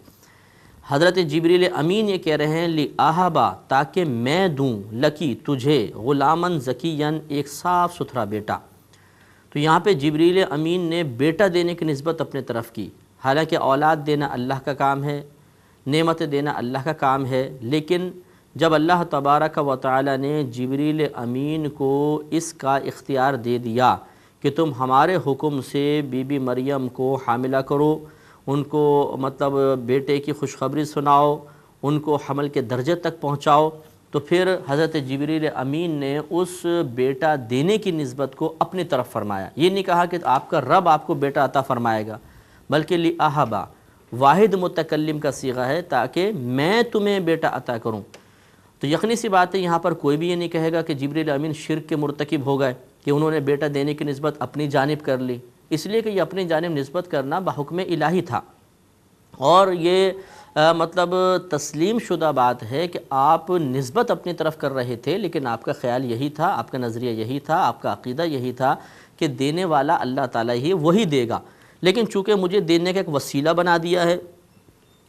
حضرت جبریل امین یہ کہہ رہے ہیں لِأَهَبَ تاکہ میں دوں لکی تجھے غلامًا زکیًا ایک صاف ستھرا بیٹا۔ تو یہاں پہ جبریل امین نے بیٹا دینے کی نسبت اپنے طرف کی، حالانکہ اولاد دینا اللہ کا کام ہے، نعمت دینا اللہ کا کام ہے، لیکن جب اللہ تبارک و تعالی نے جبریل امین کو اس کا اختیار دے دیا کہ تم ہمارے حکم سے بی بی مریم کو حاملہ کرو، ان کو مطلب بیٹے کی خوشخبری سناؤ، ان کو حمل کے درجے تک پہنچاؤ، تو پھر حضرت جبریل امین نے اس بیٹا دینے کی نسبت کو اپنی طرف فرمایا۔ یہ نہیں کہا کہ آپ کا رب آپ کو بیٹا عطا فرمائے گا، بلکہ لِأَهَبَ واحد متکلم کا صیغہ ہے تاکہ میں تمہیں بیٹا عطا کروں۔ تو یقینی سی بات ہے یہاں پر کوئی بھی یہ نہیں کہے گا کہ جبریل امین شرک کے مرتکب ہو گئے کہ انہوں نے بیٹا دینے کی نسبت اپنی جانب کر لی، اس لیے کہ یہ اپنی جانب نسبت کرنا بحکم الہی تھا، اور یہ مطلب تسلیم شدہ بات ہے کہ آپ نسبت اپنی طرف کر رہے تھے، لیکن آپ کا خیال یہی تھا، آپ کا نظریہ یہی تھا، آپ کا عقیدہ یہی تھا کہ دینے والا اللہ تعالیٰ ہی وہی دے گا، لیکن چونکہ مجھے دینے کا ایک وسیلہ بنا دیا ہے،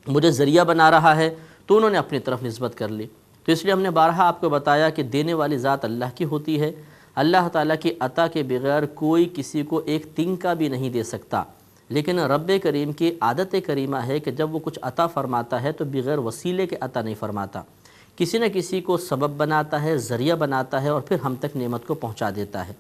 مجھے ذریعہ بنا رہا ہے، تو انہوں نے اپنی طرف نسبت کر لی۔ تو اس لیے ہم نے بارہا آپ کو بتایا کہ دینے والی ذات اللہ کی ہوتی ہے، اللہ تعالیٰ کی عطا کے بغیر کوئی کسی کو ایک تنکا بھی نہیں دے سکتا، لیکن رب کریم کی عادت کریمہ ہے کہ جب وہ کچھ عطا فرماتا ہے تو بغیر وسیلے کے عطا نہیں فرماتا، کسی نہ کسی کو سبب بناتا ہے، ذریعہ بناتا ہے، اور پھر ہم تک نعمت کو پہنچا دیتا ہے۔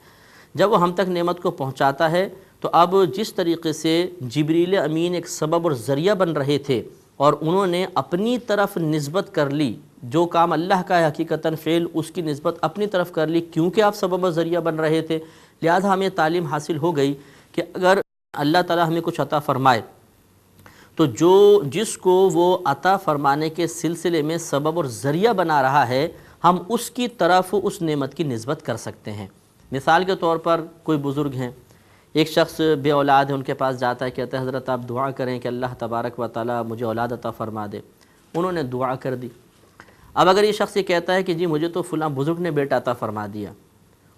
جب وہ ہم تک نعمت کو پہنچاتا ہے تو اب جس طریقے سے جبریل امین ایک سبب اور ذریعہ بن رہے تھے اور انہوں نے اپنی طرف نسبت کر لی، جو کام اللہ کا ہے حقیقتاً فعل اس کی نسبت اپنی طرف کر لی، کیونکہ آپ سبب و ذریعہ بن رہے تھے، لہذا ہمیں تعلیم حاصل ہو گئی کہ اگر اللہ تعالیٰ ہمیں کچھ عطا فرمائے تو جس کو وہ عطا فرمانے کے سلسلے میں سبب اور ذریعہ بنا رہا ہے، ہم اس کی طرف اس نعمت کی نسبت کر سکتے ہیں۔ مثال کے طور پر کوئی بزرگ ہیں، ایک شخص بے اولاد ہے، ان کے پاس جاتا ہے، کہتا ہے حضرت آپ دعا کریں کہ اللہ تبارک و تعالیٰ مجھے اولاد عطا فرما دے۔ انہوں نے دعا کر دی۔ اب اگر یہ شخص یہ کہتا ہے کہ جی مجھے تو فلاں بزرگ نے بیٹا عطا فرما دیا،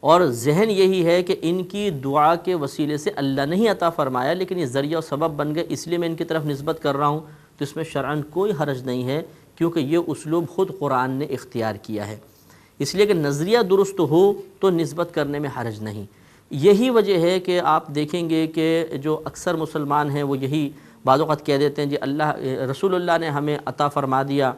اور ذہن یہی ہے کہ ان کی دعا کے وسیلے سے اللہ نے ہی عطا فرمایا، لیکن یہ ذریعہ و سبب بن گئے اس لیے میں ان کی طرف نسبت کر رہا ہوں، تو اس میں شرعاً کوئی حرج نہیں ہے، کیونکہ یہ اسلوب خود قرآن نے اختیار کیا ہے، اس لیے کہ نظریہ درست ہو تو نسبت کرنے میں حرج نہیں۔ یہی وجہ ہے کہ آپ دیکھیں گے کہ جو اکثر مسلمان ہیں وہ یہی بعض اوقات کہہ دیتے ہیں جی اللہ رسول اللہ نے ہمیں عطا فرما دیا،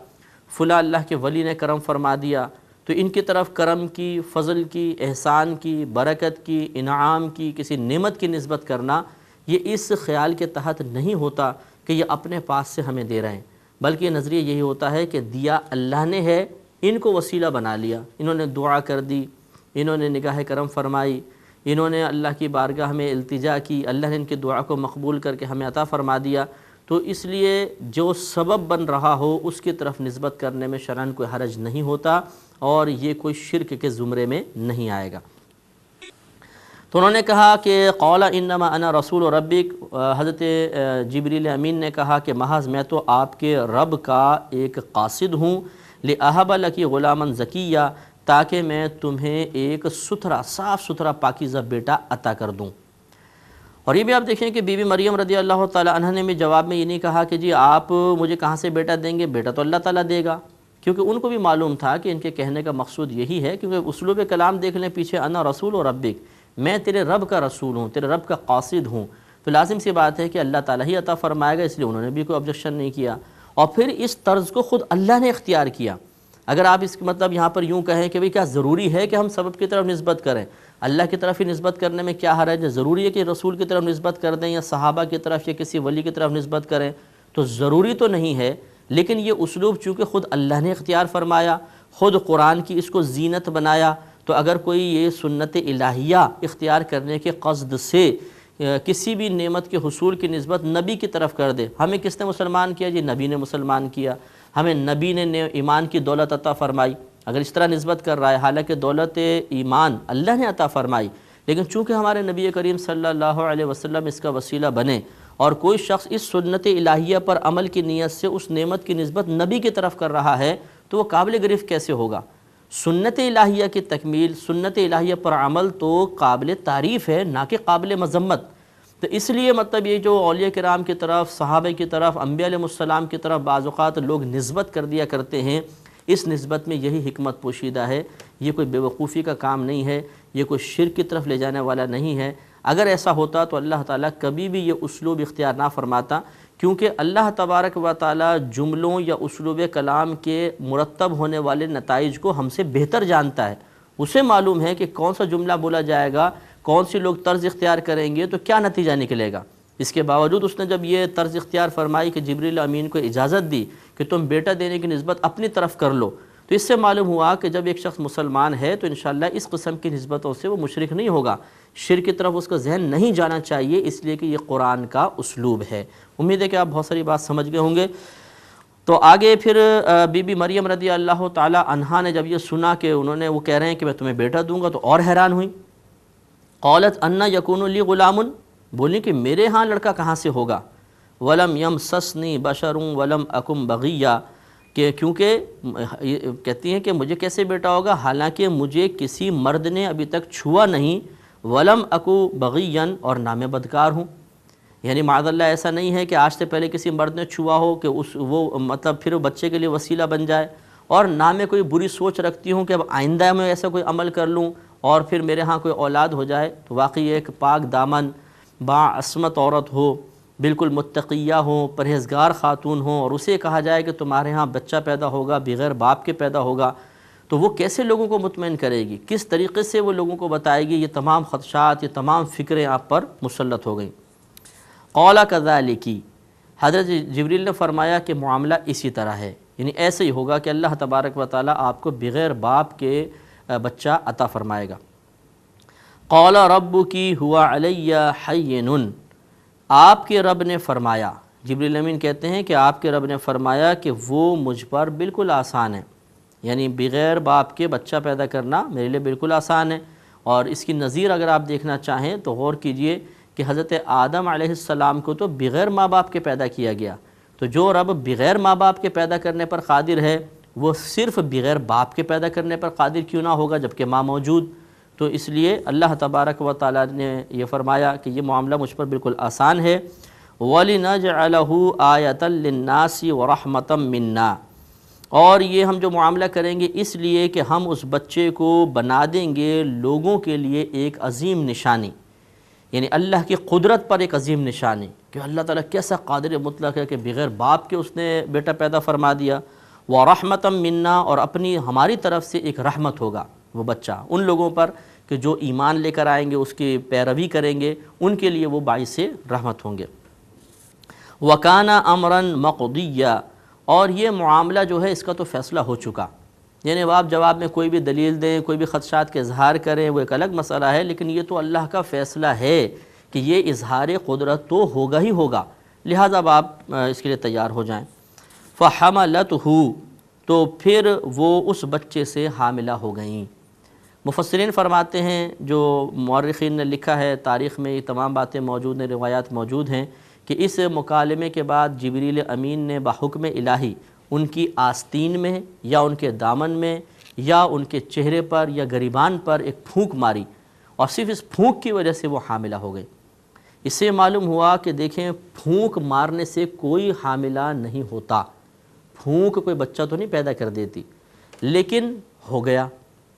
فلاں اللہ کے ولی نے کرم فرما دیا، تو ان کی طرف کرم کی، فضل کی، احسان کی، برکت کی، انعام کی، کسی نعمت کی نسبت کرنا یہ اس خیال کے تحت نہیں ہوتا کہ یہ اپنے پاس سے ہمیں دے رہے ہیں، بلکہ یہ نظریہ یہی ہوتا ہے کہ دیا اللہ نے ہے، ان کو وسیلہ بنا لیا، انہوں نے دعا کر دی، انہوں نے نگاہ کرم فرمائی، انہوں نے اللہ کی بارگاہ میں التجا کی، اللہ نے ان کی دعا کو مقبول کر کے ہمیں عطا فرما دیا، تو اس لیے جو سبب بن رہا ہو اس کی طرف نسبت کرنے میں شرعاً کوئی حرج نہیں ہوتا، اور یہ کوئی شرک کے زمرے میں نہیں آئے گا۔ تو انہوں نے کہا کہ قال انما انا رسول ربک، حضرت جبریل امین نے کہا کہ محض میں تو آپ کے رب کا ایک قاصد ہوں، لِأَهَبَ لَكِ غُلَامًا زَكِيًّا تاکہ میں تمہیں ایک ستھرا صاف ستھرا پاکیزہ بیٹا عطا کر دوں۔ اور یہ بھی آپ دیکھیں کہ بی بی مریم رضی اللہ تعالیٰ عنہ نے بھی جواب میں یہ نہیں کہا کہ جی آپ مجھے کہاں سے بیٹا دیں گے، بیٹا تو اللہ تعالیٰ دے گا، کیونکہ ان کو بھی معلوم تھا کہ ان کے کہنے کا مقصود یہی ہے، کیونکہ اسلوب کلام دیکھ لیں پیچھے، انا رسول و ربک، میں تیرے رب کا رسول ہوں، تیرے رب کا قاصد ہوں، تو لازم سی بات ہے کہ اللہ تعالیٰ ہی عطا فرمائے گا، اس لیے انہوں نے بھی کوئی آبجیکشن نہیں کیا، اور پھر اس طرز کو خود اللہ نے اختیار کیا۔ اگر آپ اس مطلب یہاں پر یوں کہیں کہ بھئی کیا ضروری ہے کہ ہم سبب کی طرف نسبت کریں، اللہ کی طرف ہی نسبت کرنے میں کیا حرج ہے؟ ضروری ہے کہ رسول کی طرف نسبت کر دیں یا صحابہ کی طرف یا کسی ولی کی طرف نسبت کریں؟ تو ضروری تو نہیں ہے، لیکن یہ اسلوب چونکہ خود اللہ نے اختیار فرمایا، خود قرآن کی اس کو زینت بنایا، تو اگر کوئی یہ سنت الہیہ اختیار کرنے کے قصد سے کسی بھی نعمت کے حصول کی نسبت نبی کی طرف کر دے، ہمیں کس نے مسلمان کیا؟ جی نبی نے مسلمان کیا، ہمیں نبی نے ایمان کی دولت عطا فرمائی، اگر اس طرح نسبت کر رہا ہے، حالانکہ دولت ایمان اللہ نے عطا فرمائی، لیکن چونکہ ہمارے نبی کریم صلی اللہ علیہ وسلم اس کا وسیلہ بنے اور کوئی شخص اس سنت الہیہ پر عمل کی نیت سے اس نعمت کی نسبت نبی کی طرف کر رہا ہے تو وہ قابل گرفت کیسے ہوگا؟ سنت الہیہ کی تکمیل، سنت الہیہ پر عمل تو قابل تعریف ہے، نہ کہ قابل مذمت۔ تو اس لیے مطلب یہ جو اولیاء کرام کی طرف، صحابہ کی طرف، انبیاء علیہ السلام کی طرف بعض اوقات لوگ نسبت کر دیا کرتے ہیں، اس نسبت میں یہی حکمت پوشیدہ ہے۔ یہ کوئی بیوقوفی کا کام نہیں ہے، یہ کوئی شرک کی طرف لے جانے والا نہیں ہے۔ اگر ایسا ہوتا تو اللہ تعالیٰ کبھی بھی یہ اسلوب اختیار نہ فرماتا، کیونکہ اللہ تبارک و تعالیٰ جملوں یا اسلوب کلام کے مرتب ہونے والے نتائج کو ہم سے بہتر جانتا ہے۔ اسے معلوم ہے کہ کون سا جملہ بولا جائے گا، کون سی لوگ طرز اختیار کریں گے تو کیا نتیجہ نکلے گا۔ اس کے باوجود اس نے جب یہ طرز اختیار فرمائی کہ جبریل امین کو اجازت دی کہ تم بیٹا دینے کی نسبت اپنی طرف کر لو، تو اس سے معلوم ہوا کہ جب ایک شخص مسلمان ہے تو انشاءاللہ اس قسم کی نسبتوں سے وہ مشرک نہیں ہوگا، شرک کی طرف اس کا ذہن نہیں جانا چاہیے، اس لیے کہ یہ قرآن کا اسلوب ہے۔ امید ہے کہ آپ بہت ساری بات سمجھ گئے ہوں گے۔ تو آگے پھر بی بی مریم رضی اللہ تعالی عنہا نے جب یہ سنا کہ انہوں نے وہ کہہ رہے ہیں کہ میں تمہیں بیٹا دوں گا تو اور حیران ہوئی۔ قالت انا یکون لی غلام، بولی کہ میرے ہاں لڑکا کہاں سے ہوگا، ولم یمسسنی بشر ولم اکم بغیہ، کہ کیونکہ کہتی ہیں کہ مجھے کیسے بیٹا ہوگا حالانکہ مجھے کسی مرد نے ابھی تک چھوا نہیں، ولم اکو بغیًا، اور نہ میں بدکار ہوں۔ یعنی معاذ اللہ ایسا نہیں ہے کہ آج سے پہلے کسی مرد نے چھوا ہو کہ وہ مطلب پھر وہ بچے کے لیے وسیلہ بن جائے، اور نہ میں کوئی بری سوچ رکھتی ہوں کہ اب آئندہ میں ایسا کوئی عمل کر لوں اور پھر میرے ہاں کوئی اولاد ہو جائے۔ تو واقعی ایک پاک دامن باعصمت عورت ہو، بالکل متقیہ ہو، پرہیزگار خاتون ہو، اور اسے کہا جائے کہ تمہارے ہاں بچہ پیدا ہوگا، بغیر باپ کے پیدا ہوگا، تو وہ کیسے لوگوں کو مطمئن کرے گی، کس طریقے سے وہ لوگوں کو بتائے گی؟ یہ تمام خدشات، یہ تمام فکریں آپ پر مسلط ہو گئیں۔ قال کذالک، حضرت جبریل نے فرمایا کہ معاملہ اسی طرح ہے، یعنی ایسے ہی ہوگا کہ اللہ تبارک و تعالیٰ آپ کو بغیر باپ کے بچہ عطا فرمائے گا۔ قال ربک هو علی حین، آپ کے رب نے فرمایا، جبریل امین کہتے ہیں کہ آپ کے رب نے فرمایا کہ وہ مجھ پر بالکل آسان ہے، یعنی بغیر باپ کے بچہ پیدا کرنا میرے لیے بالکل آسان ہے۔ اور اس کی نظیر اگر آپ دیکھنا چاہیں تو غور کیجئے کہ حضرت آدم علیہ السلام کو تو بغیر ماں باپ کے پیدا کیا گیا، تو جو رب بغیر ماں باپ کے پیدا کرنے پر قادر ہے وہ صرف بغیر باپ کے پیدا کرنے پر قادر کیوں نہ ہوگا جبکہ ماں موجود؟ تو اس لیے اللہ تبارک و تعالیٰ نے یہ فرمایا کہ یہ معاملہ مجھ پر بالکل آسان ہے۔ وَلِنَجْعَلَهُ آیَةً لِلنَّاسِ وَرَحْمَةً مِنَّا، اور یہ ہم جو معاملہ کریں گے اس لیے کہ ہم اس بچے کو بنا دیں گے لوگوں کے لیے ایک عظیم نشانی، یعنی اللہ کی قدرت پر ایک عظیم نشانی کہ اللہ تعالیٰ کیسا قادر مطلق ہے کہ بغیر باپ کے اس نے بیٹا پیدا فرما دیا۔ وَرَحْمَةً مِنَّا، اور اپنی ہماری طرف سے ایک رحمت ہوگا وہ بچہ ان لوگوں پر کہ جو ایمان لے کر آئیں گے، اس کی پیروی کریں گے، ان کے لیے وہ باعث رحمت ہوں گے۔ وَكَانَ أَمْرًا مَقْضِيًّا، اور یہ معاملہ جو ہے اس کا تو فیصلہ ہو چکا، یعنی آپ جواب میں کوئی بھی دلیل دیں، کوئی بھی خدشات کے اظہار کریں، وہ ایک الگ مسئلہ ہے، لیکن یہ تو اللہ کا فیصلہ ہے کہ یہ اظہار قدرت تو ہوگا ہی ہوگا، لہٰذا اب آپ اس کے لیے تیار ہو جائیں۔ فَحَمَلَتْهُ، تو پھر وہ اس بچے سے حاملہ ہو گئیں۔ مفسرین فرماتے ہیں، جو مورخین نے لکھا ہے، تاریخ میں یہ تمام باتیں موجود ہیں، روایات موجود ہیں کہ اس مکالمے کے بعد جبریل امین نے بحکم الہی ان کی آستین میں یا ان کے دامن میں یا ان کے چہرے پر یا گریبان پر ایک پھونک ماری، اور صرف اس پھونک کی وجہ سے وہ حاملہ ہو گئی۔ اس سے معلوم ہوا کہ دیکھیں پھونک مارنے سے کوئی حاملہ نہیں ہوتا، پھونک کوئی بچہ تو نہیں پیدا کر دیتی، لیکن ہو گیا۔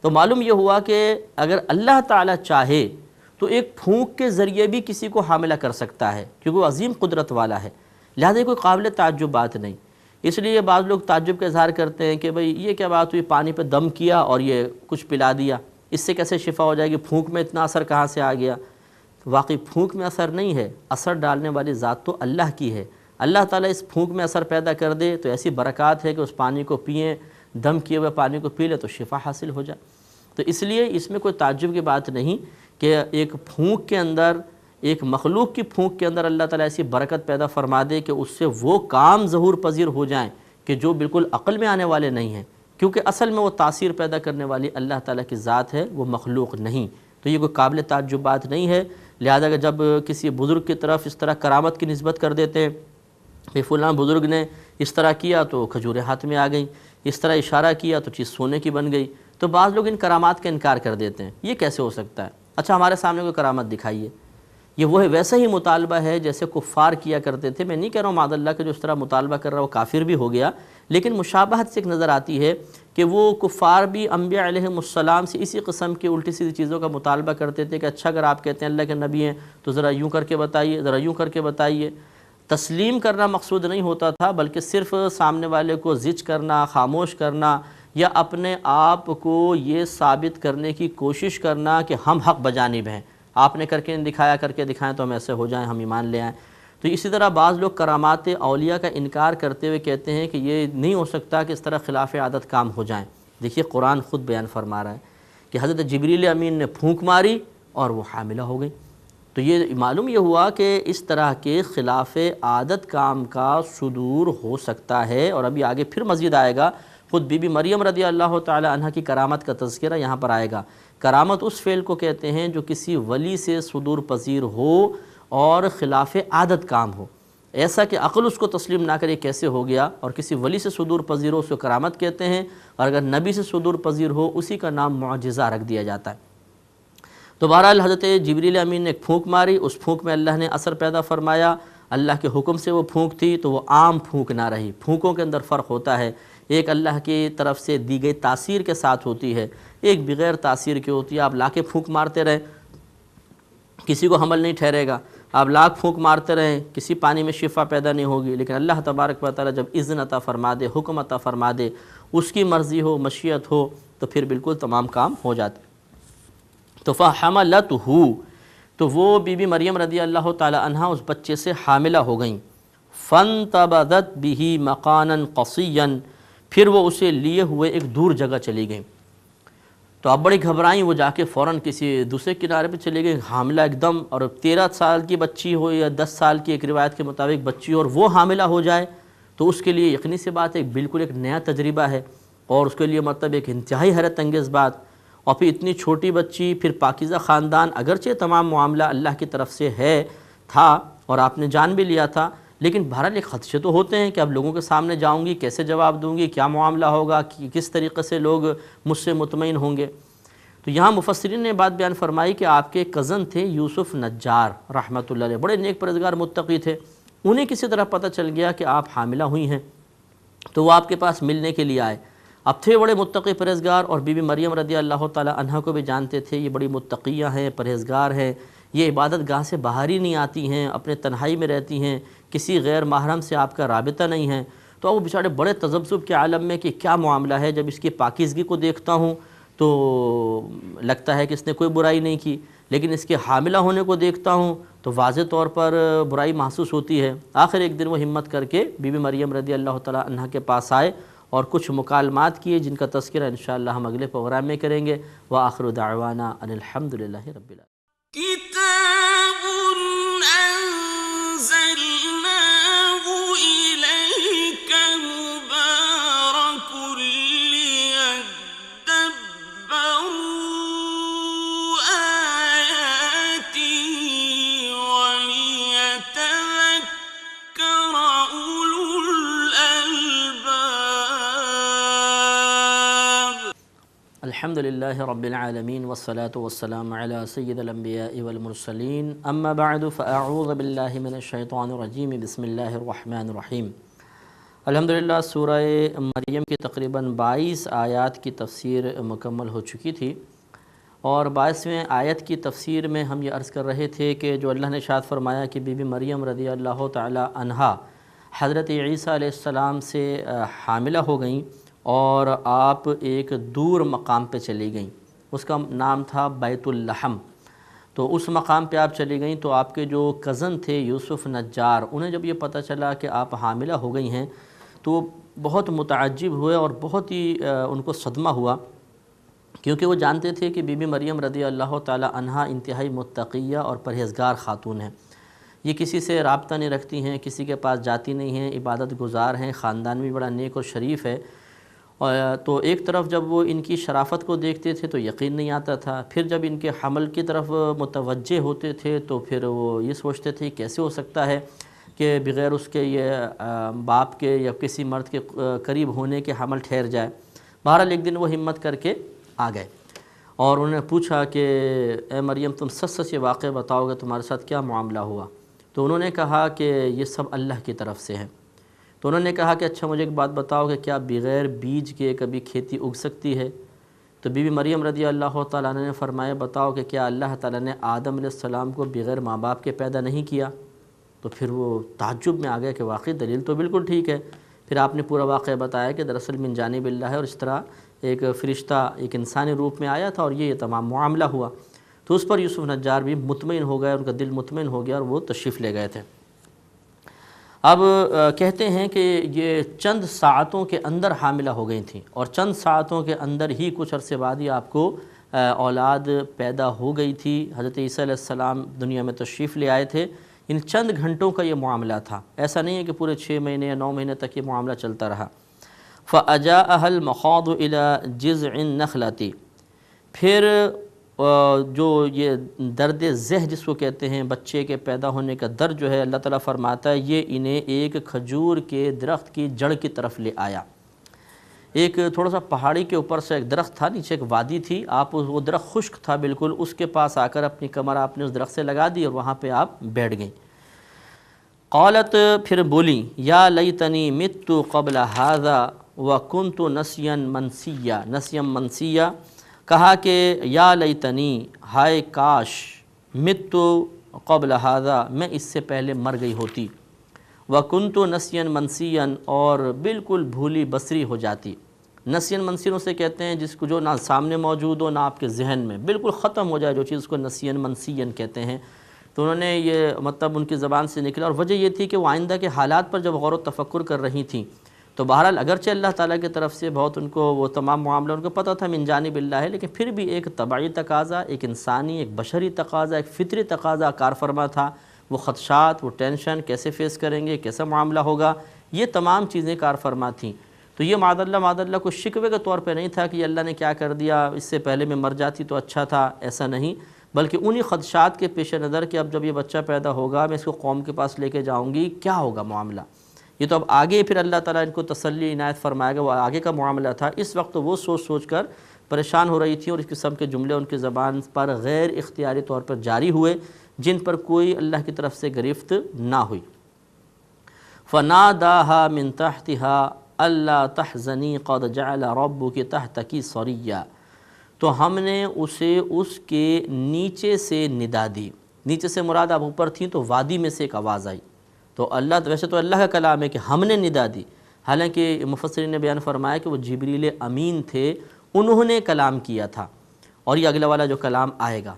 تو معلوم یہ ہوا کہ اگر اللہ تعالیٰ چاہے تو ایک پھونک کے ذریعے بھی کسی کو حاملہ کر سکتا ہے، کیونکہ وہ عظیم قدرت والا ہے، لہذا کوئی قابل تعجب بات نہیں۔ اس لیے بعض لوگ تعجب کا اظہار کرتے ہیں کہ بھئی یہ کیا بات ہوئی، پانی پہ دم کیا اور یہ کچھ پلا دیا، اس سے کیسے شفا ہو جائے گی، پھونک میں اتنا اثر کہاں سے آ گیا؟ واقعی پھونک میں اثر نہیں ہے، اثر ڈالنے والی ذات تو اللہ کی ہے۔ اللہ تعالیٰ اس پھونک میں اثر پیدا کر دے تو ایسی برکات ہے کہ اس پانی کو پئیں، دم کیے ہوئے پانی کو پی لے تو شفا حاصل ہو جائے۔ تو اس لیے اس میں کوئی تعجب کی بات نہیں کہ ایک پھونک کے اندر، ایک مخلوق کی پھونک کے اندر اللہ تعالیٰ ایسی برکت پیدا فرما دے کہ اس سے وہ کام ظہور پذیر ہو جائیں کہ جو بالکل عقل میں آنے والے نہیں ہیں، کیونکہ اصل میں وہ تاثیر پیدا کرنے والی اللہ تعالیٰ کی ذات ہے، وہ مخلوق نہیں۔ تو یہ کوئی قابل تعجب بات نہیں ہے، لہذا کہ جب کسی بزرگ کی طرف اس طرح کرامت کی نسبت کر دیتے ہیں کہ فلاں بزرگ نے اس طرح کیا تو کھجوریں ہاتھ میں آ گئیں، اس طرح اشارہ کیا تو چیز سونے کی بن گئی، تو بعض لوگ ان کرامات کا انکار کر دیتے ہیں، یہ کیسے ہو سکتا ہے؟ اچھا ہمارے سامنے کوئی کرامت دکھائیے۔ یہ وہ ویسا ہی مطالبہ ہے جیسے کفار کیا کرتے تھے۔ میں نہیں کہہ رہا ہوں معاذ اللہ کہ جو اس طرح مطالبہ کر رہا ہے وہ کافر بھی ہو گیا، لیکن مشابہت سے ایک نظر آتی ہے کہ وہ کفار بھی انبیاء علیہم السلام سے اسی قسم کی الٹی سیدھی چیزوں کا مطالبہ کرتے تھے کہ اچھا اگر آپ کہتے ہیں اللہ کے نبی ہیں تو ذرا یوں کر کے بتائیے، ذرا یوں کر کے بتائیے۔ تسلیم کرنا مقصود نہیں ہوتا تھا، بلکہ صرف سامنے والے کو زج کرنا، خاموش کرنا، یا اپنے آپ کو یہ ثابت کرنے کی کوشش کرنا کہ ہم حق بجانب ہیں، آپ نے کر کے دکھایا، کر کے دکھائیں تو ہم ایسے ہو جائیں، ہم ایمان لے آئیں۔ تو اسی طرح بعض لوگ کرامات اولیاء کا انکار کرتے ہوئے کہتے ہیں کہ یہ نہیں ہو سکتا کہ اس طرح خلاف عادت کام ہو جائیں۔ دیکھیے قرآن خود بیان فرما رہا ہے کہ حضرت جبریل امین نے پھونک ماری اور وہ حاملہ ہو گئی۔ تو یہ معلوم یہ ہوا کہ اس طرح کے خلاف عادت کام کا صدور ہو سکتا ہے، اور ابھی آگے پھر مزید آئے گا، خود بی بی مریم رضی اللہ تعالی عنہ کی کرامت کا تذکرہ یہاں پر آئے گا۔ کرامت اس فعل کو کہتے ہیں جو کسی ولی سے صدور پذیر ہو اور خلاف عادت کام ہو، ایسا کہ عقل اس کو تسلیم نہ کرے کیسے ہو گیا، اور کسی ولی سے صدور پذیر ہو اس کو کرامت کہتے ہیں، اور اگر نبی سے صدور پذیر ہو اسی کا نام معجزہ رکھ دیا جاتا ہے۔ تو بہرحال حضرت جبریل امین نے ایک پھونک ماری، اس پھونک میں اللہ نے اثر پیدا فرمایا، اللہ کے حکم سے وہ پھونک تھی تو وہ عام پھونک نہ رہی۔ پھونکوں کے اندر فرق ہوتا ہے، ایک اللہ کی طرف سے دی گئی تاثیر کے ساتھ ہوتی ہے، ایک بغیر تاثیر کی ہوتی ہے۔ آپ لا کے پھونک مارتے رہیں کسی کو حمل نہیں ٹھہرے گا، آپ لاکھ پھونک مارتے رہیں کسی پانی میں شفا پیدا نہیں ہوگی، لیکن اللہ تبارک و تعالی جب اذن عطا فرما دے، حکم عطا فرما دے، اس کی مرضی ہو، مشیت ہو، تو پھر بالکل تمام کام ہو جاتے۔ تو فحملتہ، تو وہ بی بی مریم رضی اللہ تعالی عنہ اس بچے سے حاملہ ہو گئیں۔ فانتبذت بہ مکانا قصیا، پھر وہ اسے لیے ہوئے ایک دور جگہ چلی گئیں۔ تو اب بڑی گھبرائیں، وہ جا کے فوراً کسی دوسرے کنارے پہ چلے گئے، حاملہ ایک دم، اور 13 سال کی بچی ہو یا 10 سال کی ایک روایت کے مطابق بچی ہو اور وہ حاملہ ہو جائے تو اس کے لیے یقینی سی بات ہے بالکل ایک نیا تجربہ ہے، اور اس کے لیے مطلب ایک انتہائی حیرت انگیز بات، اور پھر اتنی چھوٹی بچی، پھر پاکیزہ خاندان، اگرچہ تمام معاملہ اللہ کی طرف سے تھا اور آپ نے جان بھی لیا تھا، لیکن بہرحال ایک خدشے تو ہوتے ہیں کہ اب لوگوں کے سامنے جاؤں گی، کیسے جواب دوں گی، کیا معاملہ ہوگا، کس طریقے سے لوگ مجھ سے مطمئن ہوں گے۔ تو یہاں مفسرین نے بات بیان فرمائی کہ آپ کے کزن تھے یوسف نجار رحمۃ اللہ علیہ، بڑے نیک پرہیزگار متقی تھے، انہیں کسی طرح پتہ چل گیا کہ آپ حاملہ ہوئی ہیں، تو وہ آپ کے پاس ملنے کے لیے آئے۔ اب تھے بڑے متقی پرہیزگار، اور بی بی مریم رضی اللہ تعالی عنہ کو بھی جانتے تھے یہ بڑی متقیہ ہیں، پرہیزگار ہیں، یہ عبادت گاہ سے باہر ہی نہیں آتی ہیں، اپنے تنہائی میں رہتی ہیں، کسی غیر محرم سے آپ کا رابطہ نہیں ہے۔ تو وہ بیچارے بڑے تذبذب کے عالم میں کہ کیا معاملہ ہے، جب اس کی پاکیزگی کو دیکھتا ہوں تو لگتا ہے کہ اس نے کوئی برائی نہیں کی، لیکن اس کے حاملہ ہونے کو دیکھتا ہوں تو واضح طور پر برائی محسوس ہوتی ہے۔ آخر ایک دن وہ ہمت کر کے بی بی مریم رضی اللہ تعالی عنہ کے پاس آئے اور کچھ مکالمات کیے جن کا تذکرہ انشاءاللہ ہم اگلے پروگرام میں کریں گے۔ وآخر دعوانا ان الحمدللہ رب العالمین۔ کتاب انزلناه الیک مبارک لیدبروا آیاته ولیتذکر اولو الالباب۔ الحمدللہ رب العالمین والصلاة والسلام علی سید الانبیاء والمرسلین، اما بعد فاعوذ باللہ من الشیطان الرجیم، بسم اللہ الرحمن الرحیم۔ الحمدللہ سورہ مریم کی تقریباً 22 آیات کی تفسیر مکمل ہو چکی تھی، اور 22ویں آیت کی تفسیر میں ہم یہ عرض کر رہے تھے کہ جو اللہ نے ارشاد فرمایا کہ بی بی مریم رضی اللہ تعالی عنہا حضرت عیسیٰ علیہ السلام سے حاملہ ہو گئیں اور آپ ایک دور مقام پہ چلی گئیں، اس کا نام تھا بیت اللحم۔ تو اس مقام پہ آپ چلی گئیں تو آپ کے جو کزن تھے یوسف نجار، انہیں جب یہ پتہ چلا کہ آپ حاملہ ہو گئی ہیں تو بہت متعجب ہوئے اور بہت ہی ان کو صدمہ ہوا، کیونکہ وہ جانتے تھے کہ بی بی مریم رضی اللہ تعالی عنہا انتہائی متقیہ اور پرہیزگار خاتون ہیں، یہ کسی سے رابطہ نہیں رکھتی ہیں، کسی کے پاس جاتی نہیں ہیں، عبادت گزار ہیں، خاندان بھی بڑا نیک اور شریف ہے، تو ایک طرف جب وہ ان کی شرافت کو دیکھتے تھے تو یقین نہیں آتا تھا، پھر جب ان کے حمل کی طرف متوجہ ہوتے تھے تو پھر وہ یہ سوچتے تھے کیسے ہو سکتا ہے کہ بغیر اس کے یہ باپ کے یا کسی مرد کے قریب ہونے کے حمل ٹھہر جائے۔ بہرحال ایک دن وہ ہمت کر کے آ گئے اور انہوں نے پوچھا کہ اے مریم تم سچ سچ یہ واقعہ بتاؤ گے تمہارے ساتھ کیا معاملہ ہوا؟ تو انہوں نے کہا کہ یہ سب اللہ کی طرف سے ہے۔ تو انہوں نے کہا کہ اچھا مجھے ایک بات بتاؤ کہ کیا بغیر بیج کے کبھی کھیتی اگ سکتی ہے؟ تو بی بی مریم رضی اللہ تعالیٰ عنہ نے فرمایا بتاؤ کہ کیا اللہ تعالیٰ نے آدم علیہ السلام کو بغیر ماں باپ کے پیدا نہیں کیا؟ تو پھر وہ تعجب میں آ گیا کہ واقعی دلیل تو بالکل ٹھیک ہے۔ پھر آپ نے پورا واقعہ بتایا کہ دراصل من جانب اللہ ہے اور اس طرح ایک فرشتہ ایک انسانی روپ میں آیا تھا اور یہ تمام معاملہ ہوا۔ تو اس پر یوسف نجار بھی مطمئن ہو گئے، ان کا دل مطمئن ہو گیا اور وہ تشریف لے گئے تھے۔ اب کہتے ہیں کہ یہ چند ساعتوں کے اندر حاملہ ہو گئی تھیں اور چند ساعتوں کے اندر ہی کچھ عرصے بعد ہی آپ کو اولاد پیدا ہو گئی تھی۔ حضرت عیسیٰ علیہ السلام دنیا میں تشریف لے آئے تھے۔ ان چند گھنٹوں کا یہ معاملہ تھا، ایسا نہیں ہے کہ پورے 6 مہینے یا 9 مہینے تک یہ معاملہ چلتا رہا۔ فَأَجَاءَهَا الْمَخَاضُ إِلَى جِذْعِ النَّخْلَةِ، پھر جو یہ درد ذہ جس کو کہتے ہیں بچے کے پیدا ہونے کا درد جو ہے، اللہ تعالیٰ فرماتا ہے یہ انہیں ایک کھجور کے درخت کی جڑ کی طرف لے آیا۔ ایک تھوڑا سا پہاڑی کے اوپر سے ایک درخت تھا، نیچے ایک وادی تھی، آپ وہ درخت خشک تھا بالکل، اس کے پاس آ کر اپنی کمر آپ نے اس درخت سے لگا دی اور وہاں پہ آپ بیٹھ گئیں۔ قالت، پھر بولی یا لیتنی مت قبل ھذا وکنت نسیا منسیا، کہا کہ یا لیتنی ہائے کاش مت قبل ھذا میں اس سے پہلے مر گئی ہوتی، وکنت نسیا منسیا اور بالکل بھولی بصری ہو جاتی۔ نسیا منسیا اسے کہتے ہیں جس کو جو نہ سامنے موجود ہو نہ آپ کے ذہن میں، بالکل ختم ہو جائے جو چیز کو نسیا منسیا کہتے ہیں۔ تو انہوں نے یہ مطلب ان کی زبان سے نکلا اور وجہ یہ تھی کہ وہ آئندہ کے حالات پر جب غور و تفکر کر رہی تھیں تو بہرحال اگرچہ اللہ تعالیٰ کی طرف سے بہت ان کو وہ تمام معاملہ ان کو پتہ تھا من جانب اللہ ہے، لیکن پھر بھی ایک طبعی تقاضا، ایک انسانی ایک بشری تقاضا، ایک فطری تقاضا کار فرما تھا۔ وہ خدشات، وہ ٹینشن کیسے فیس کریں گے، کیسا معاملہ ہوگا، یہ تمام چیزیں کار فرما تھیں۔ تو یہ معاذ اللہ کوئی شکوے کے طور پہ نہیں تھا کہ اللہ نے کیا کر دیا، اس سے پہلے میں مر جاتی تو اچھا تھا، ایسا نہیں، بلکہ انہی خدشات کے پیش نظر کہ اب جب یہ بچہ پیدا ہوگا میں اس کو قوم کے پاس لے کے جاؤں گی، کیا ہوگا معاملہ۔ یہ تو اب آگے پھر اللہ تعالیٰ ان کو تسلی عنایت فرمائے گا، وہ آگے کا معاملہ تھا۔ اس وقت وہ سوچ کر پریشان ہو رہی تھیں اور اس قسم کے جملے ان کی زبان پر غیر اختیاری طور پر جاری ہوئے جن پر کوئی اللہ کی طرف سے گرفت نہ ہوئی۔ فَنَادَاهَا مِن تَحْتِهَا أَلَّا تَحْزَنِي قَدْ جَعَلَ رَبُّكِ تَحْتَكِ صَرِيًّا، تو ہم نے اسے اس کے نیچے سے ندا دی۔ نیچے سے مراد آپ اوپر تھیں تو وادی میں سے ایک آواز آئی، تو اللہ ویسے تو اللہ کا کلام ہے کہ ہم نے ندا دی، حالانکہ مفسرین نے بیان فرمایا کہ وہ جبریل امین تھے، انہوں نے کلام کیا تھا۔ اور یہ اگلا والا جو کلام آئے گا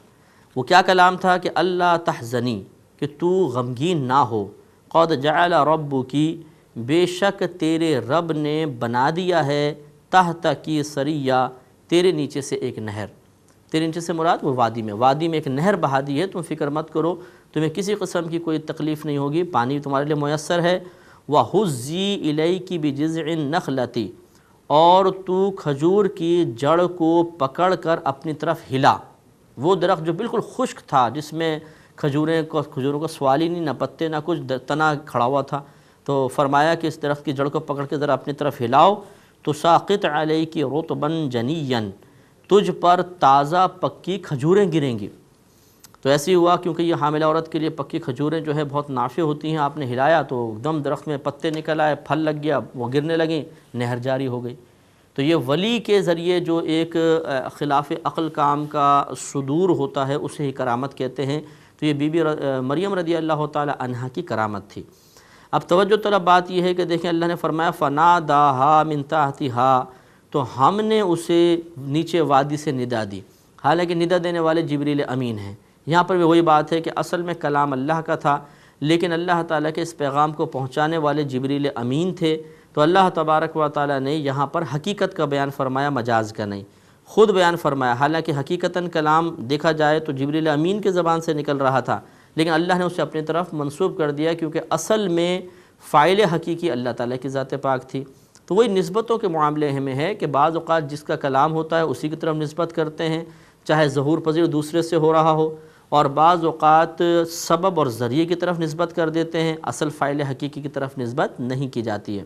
وہ کیا کلام تھا کہ اللہ تحزنی، کہ تو غمگین نہ ہو، قد جعل ربکی، بے شک تیرے رب نے بنا دیا ہے، تحت کی سریہ، تیرے نیچے سے ایک نہر۔ تیرے نیچے سے مراد وہ وادی میں ایک نہر بہا دی ہے، تم فکر مت کرو، تمہیں کسی قسم کی کوئی تکلیف نہیں ہوگی، پانی تمہارے لیے میسر ہے۔ وَحُزِّي إِلَيْكِ بِجِذْعِ النَّخْلَةِ، اور تو کھجور کی جڑ کو پکڑ کر اپنی طرف ہلا۔ وہ درخت جو بالکل خشک تھا، جس میں کھجوروں کا سوال ہی نہیں، نہ پتے نہ کچھ، تنا کھڑا ہوا تھا، تو فرمایا کہ اس درخت کی جڑ کو پکڑ کے ذرا اپنی طرف ہلاؤ، تُسَاقِطْ عَلَيْكِ رُطْبًا جَنِيًّا، تجھ پر تازہ پکی کھجوریں گریں گی۔ تو ایسے ہی ہوا، کیونکہ یہ حاملہ عورت کے لیے پکی کھجوریں جو ہے بہت نافع ہوتی ہیں، آپ نے ہلایا تو ایک دم درخت میں پتے نکل آئے، پھل لگ گیا، وہ گرنے لگیں، نہر جاری ہو گئی۔ تو یہ ولی کے ذریعے جو ایک خلاف عقل کام کا صدور ہوتا ہے اسے ہی کرامت کہتے ہیں۔ تو یہ بی بی مریم رضی اللہ تعالی عنہا کی کرامت تھی۔ اب توجہ طلب بات یہ ہے کہ دیکھیں اللہ نے فرمایا فَنَادَاهَا مِن تَحْتِهَا، تو ہم نے اسے نیچے وادی سے ندا دی، حالانکہ ندا دینے والے جبریل امین ہیں۔ یہاں پر بھی وہی بات ہے کہ اصل میں کلام اللہ کا تھا، لیکن اللہ تعالیٰ کے اس پیغام کو پہنچانے والے جبریل امین تھے، تو اللہ تبارک و تعالیٰ نے یہاں پر حقیقت کا بیان فرمایا، مجاز کا نہیں، خود بیان فرمایا۔ حالانکہ حقیقتاً کلام دیکھا جائے تو جبریل امین کے زبان سے نکل رہا تھا، لیکن اللہ نے اسے اپنی طرف منسوب کر دیا، کیونکہ اصل میں فاعل حقیقی اللہ تعالیٰ کی ذات پاک تھی۔ تو وہی نسبتوں کے معاملے میں ہے کہ بعض اوقات جس کا کلام ہوتا ہے اسی کی طرف نسبت کرتے ہیں، چاہے ظہور پذیر دوسرے سے ہو رہا ہو، اور بعض اوقات سبب اور ذریعے کی طرف نسبت کر دیتے ہیں، اصل فاعل حقیقی کی طرف نسبت نہیں کی جاتی ہے۔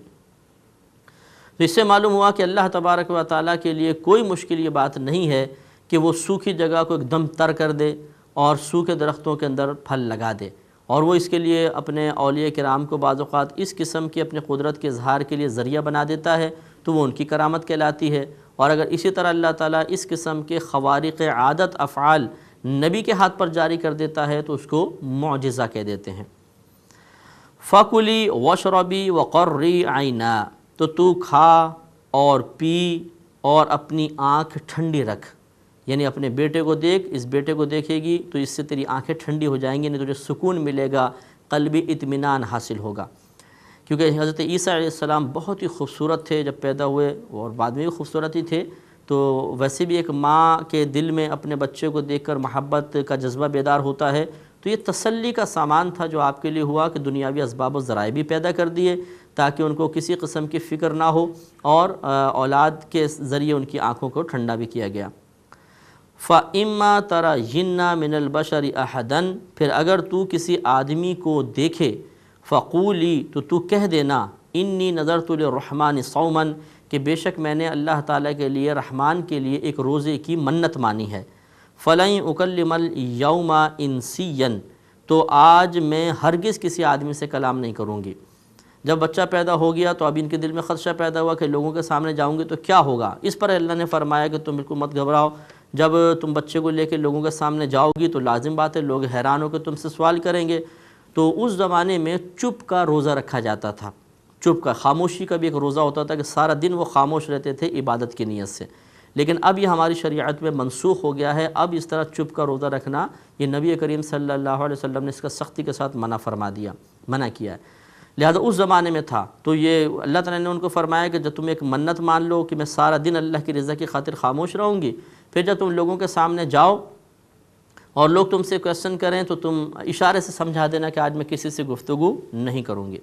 تو اس سے معلوم ہوا کہ اللہ تبارک و تعالیٰ کے لیے کوئی مشکل یہ بات نہیں ہے کہ وہ سوکھی جگہ کو ایک دم تر کر دے اور سوکھے درختوں کے اندر پھل لگا دے، اور وہ اس کے لیے اپنے اولیاء کرام کو بعض اوقات اس قسم کی اپنے قدرت کے اظہار کے لیے ذریعہ بنا دیتا ہے، تو وہ ان کی کرامت کہلاتی ہے۔ اور اگر اسی طرح اللہ تعالیٰ اس قسم کے خوارق عادت افعال نبی کے ہاتھ پر جاری کر دیتا ہے تو اس کو معجزہ کہہ دیتے ہیں۔ فَكُلِي وَاشْرَبِي وَقَرِّي عَيْنًا، تو کھا اور پی اور اپنی آنکھ ٹھنڈی رکھ، یعنی اپنے بیٹے کو دیکھ، اس بیٹے کو دیکھے گی تو اس سے تیری آنکھیں ٹھنڈی ہو جائیں گی، یعنی تجھے سکون ملے گا، قلبی اطمینان حاصل ہوگا۔ کیونکہ حضرت عیسیٰ علیہ السلام بہت ہی خوبصورت تھے جب پیدا ہوئے، اور بعد میں بھی خوبصورت ہی تھے، تو ویسے بھی ایک ماں کے دل میں اپنے بچے کو دیکھ کر محبت کا جذبہ بیدار ہوتا ہے، تو یہ تسلی کا سامان تھا جو آپ کے لیے ہوا کہ دنیاوی اسباب و ذرائع بھی پیدا کر دیے تاکہ ان کو کسی قسم کی فکر نہ ہو، اور اولاد کے ذریعے ان کی آنکھوں کو ٹھنڈا بھی کیا گیا۔ فَإِمَّا تَرَيِنَّ مِنَ الْبَشَرِ أَحَدًا، پھر اگر تو کسی آدمی کو دیکھے، فَقُولِي، تو کہہ دینا، إِنِّي نَذَرْتُ لِلرَّحْمَنِ صَوْمًا، کہ بے شک میں نے اللہ تعالیٰ کے لیے، رحمان کے لیے ایک روزے کی منت مانی ہے۔ فَلَن أُكَلِّمَ الْيَوْمَ إِنسِيًّا، تو آج میں ہرگز کسی آدمی سے کلام نہیں کروں گی۔ جب بچہ پیدا ہو گیا تو اب ان کے دل میں خدشہ پیدا ہوا کہ لوگوں کے سامنے جاؤں گی تو کیا ہوگا۔ اس پر اللہ نے فرمایا کہ تم بالکل مت گھبراؤ، جب تم بچے کو لے کے لوگوں کے سامنے جاؤ گی تو لازم بات ہے لوگ حیران ہو کے تم سے سوال کریں گے۔ تو اس زمانے میں چپ کا روزہ رکھا جاتا تھا، چپ کا، خاموشی کا بھی ایک روزہ ہوتا تھا کہ سارا دن وہ خاموش رہتے تھے عبادت کی نیت سے، لیکن اب یہ ہماری شریعت میں منسوخ ہو گیا ہے۔ اب اس طرح چپ کا روزہ رکھنا یہ نبی کریم صلی اللہ علیہ وسلم نے اس کا سختی کے ساتھ منع کیا ہے، لہذا اس زمانے میں تھا۔ تو یہ اللہ تعالیٰ نے ان کو فرمایا کہ جب تم ایک منت مان لو کہ میں سارا دن اللہ کی رضا کی خاطر خاموش رہوں گی، پھر جب تم لوگوں کے سامنے جاؤ اور لوگ تم سے کویسچن کریں تو تم اشارے سے سمجھا دینا کہ آج میں کسی سے گفتگو نہیں کروں گی۔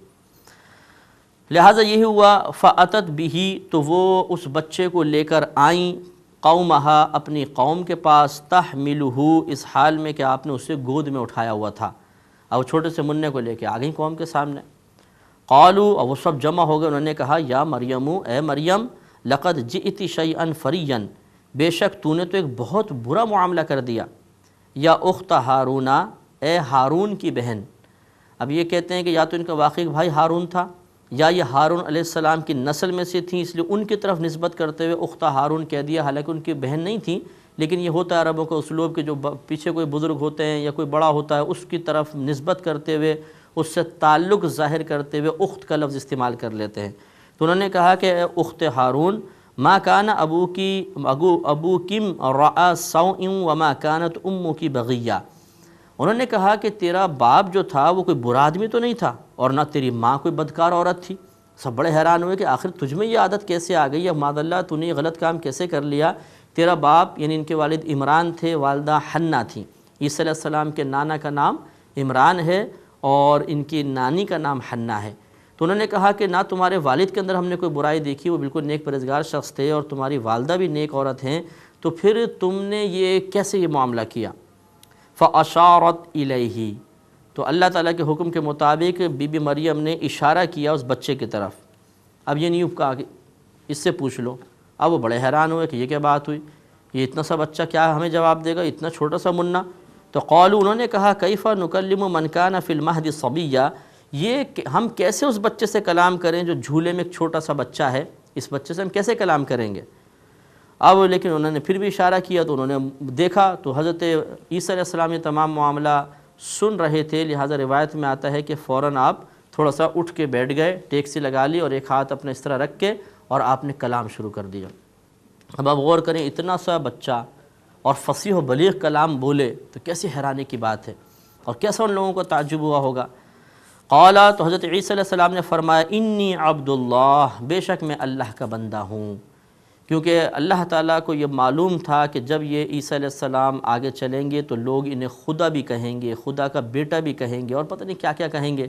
لہٰذا یہی ہوا، فَأَتَتْ بِهِ، تو وہ اس بچے کو لے کر آئیں، قومہا، اپنی قوم کے پاس، تحملہ، اس حال میں کہ آپ نے اسے گود میں اٹھایا ہوا تھا۔ اب چھوٹے سے منع کو لے کے آ گئیں قوم کے سامنے۔ قالوا، اور وہ سب جمع ہو گئے، انہوں نے کہا، یا مریم، اے مریم، لقد جئت شیئا فریا، بے شک تو نے تو ایک بہت برا معاملہ کر دیا۔ یا اخت ہارون، اے ہارون کی بہن۔ اب یہ کہتے ہیں کہ یا تو ان کا واقعی بھائی ہارون تھا، یا یہ ہارون علیہ السلام کی نسل میں سے تھیں، اس لیے ان کی طرف نسبت کرتے ہوئے اخت ہارون کہہ دیا، حالانکہ ان کی بہن نہیں تھیں، لیکن یہ ہوتا ہے عربوں کا اسلوب کہ جو پیچھے کوئی بزرگ ہوتے ہیں یا کوئی بڑا ہوتا ہے اس کی طرف نسبت کرتے ہوئے، اس سے تعلق ظاہر کرتے ہوئے اخت کا لفظ استعمال کر لیتے ہیں۔ تو انہوں نے کہا کہ اخت ہارون، ما کان ابوکم رعا سوء وما کانت امک بغیہ، انہوں نے کہا کہ تیرا باپ جو تھا وہ کوئی برا آدمی تو نہیں تھا، اور نہ تیری ماں کوئی بدکار عورت تھی۔ سب بڑے حیران ہوئے کہ آخر تجھ میں یہ عادت کیسے آ گئی، یا معاذ اللہ تو نے یہ غلط کام کیسے کر لیا۔ تیرا باپ یعنی ان کے والد عمران تھے، والدہ حنہ تھیں۔ عیسیٰ علیہ السلام کے نانا کا نام عمران ہے اور ان کی نانی کا نام حنہ ہے۔ تو انہوں نے کہا کہ نہ تمہارے والد کے اندر ہم نے کوئی برائی دیکھی، وہ بالکل نیک پرہیزگار شخص تھے، اور تمہاری والدہ بھی نیک عورت ہیں، تو پھر تم نے یہ کیسے یہ معاملہ کیا۔ فَأَشَارَتْ إِلَيْهِ، تو اللہ تعالیٰ کے حکم کے مطابق بی بی مریم نے اشارہ کیا اس بچے کی طرف۔ اب یہ نہیں کہا کہ اس سے پوچھ لو۔ اب وہ بڑے حیران ہوئے کہ یہ کیا بات ہوئی، یہ اتنا سا بچہ کیا ہمیں جواب دے گا، اتنا چھوٹا سا منہ۔ تو قالوا، انہوں نے کہا، کیف نکلم من کان فی المہد صبیا، یہ ہم کیسے اس بچے سے کلام کریں جو جھولے میں ایک چھوٹا سا بچہ ہے، اس بچے سے ہم کیسے کلام کریں گے۔ اب لیکن انہوں نے پھر بھی اشارہ کیا تو انہوں نے دیکھا تو حضرت عیسیٰ علیہ السلام یہ تمام معاملہ سن رہے تھے، لہٰذا روایت میں آتا ہے کہ فوراً آپ تھوڑا سا اٹھ کے بیٹھ گئے، ٹیکسی لگا لی اور ایک ہاتھ اپنے اس طرح رکھ کے اور آپ نے کلام شروع کر دیا۔ اب آپ غور کریں، اتنا سا بچہ اور فصیح و بلیغ کلام بولے تو کیسی حیرانی کی بات ہے، اور کیسا ان لوگوں کو تعجب ہوا ہوگا۔ قالا، تو حضرت عیسیٰ علیہ السلام نے فرمایا، انی عبد اللہ، بے شک میں اللہ کا بندہ ہوں، کیونکہ اللہ تعالیٰ کو یہ معلوم تھا کہ جب یہ عیسیٰ علیہ السلام آگے چلیں گے تو لوگ انہیں خدا بھی کہیں گے، خدا کا بیٹا بھی کہیں گے، اور پتہ نہیں کیا کیا کہیں گے،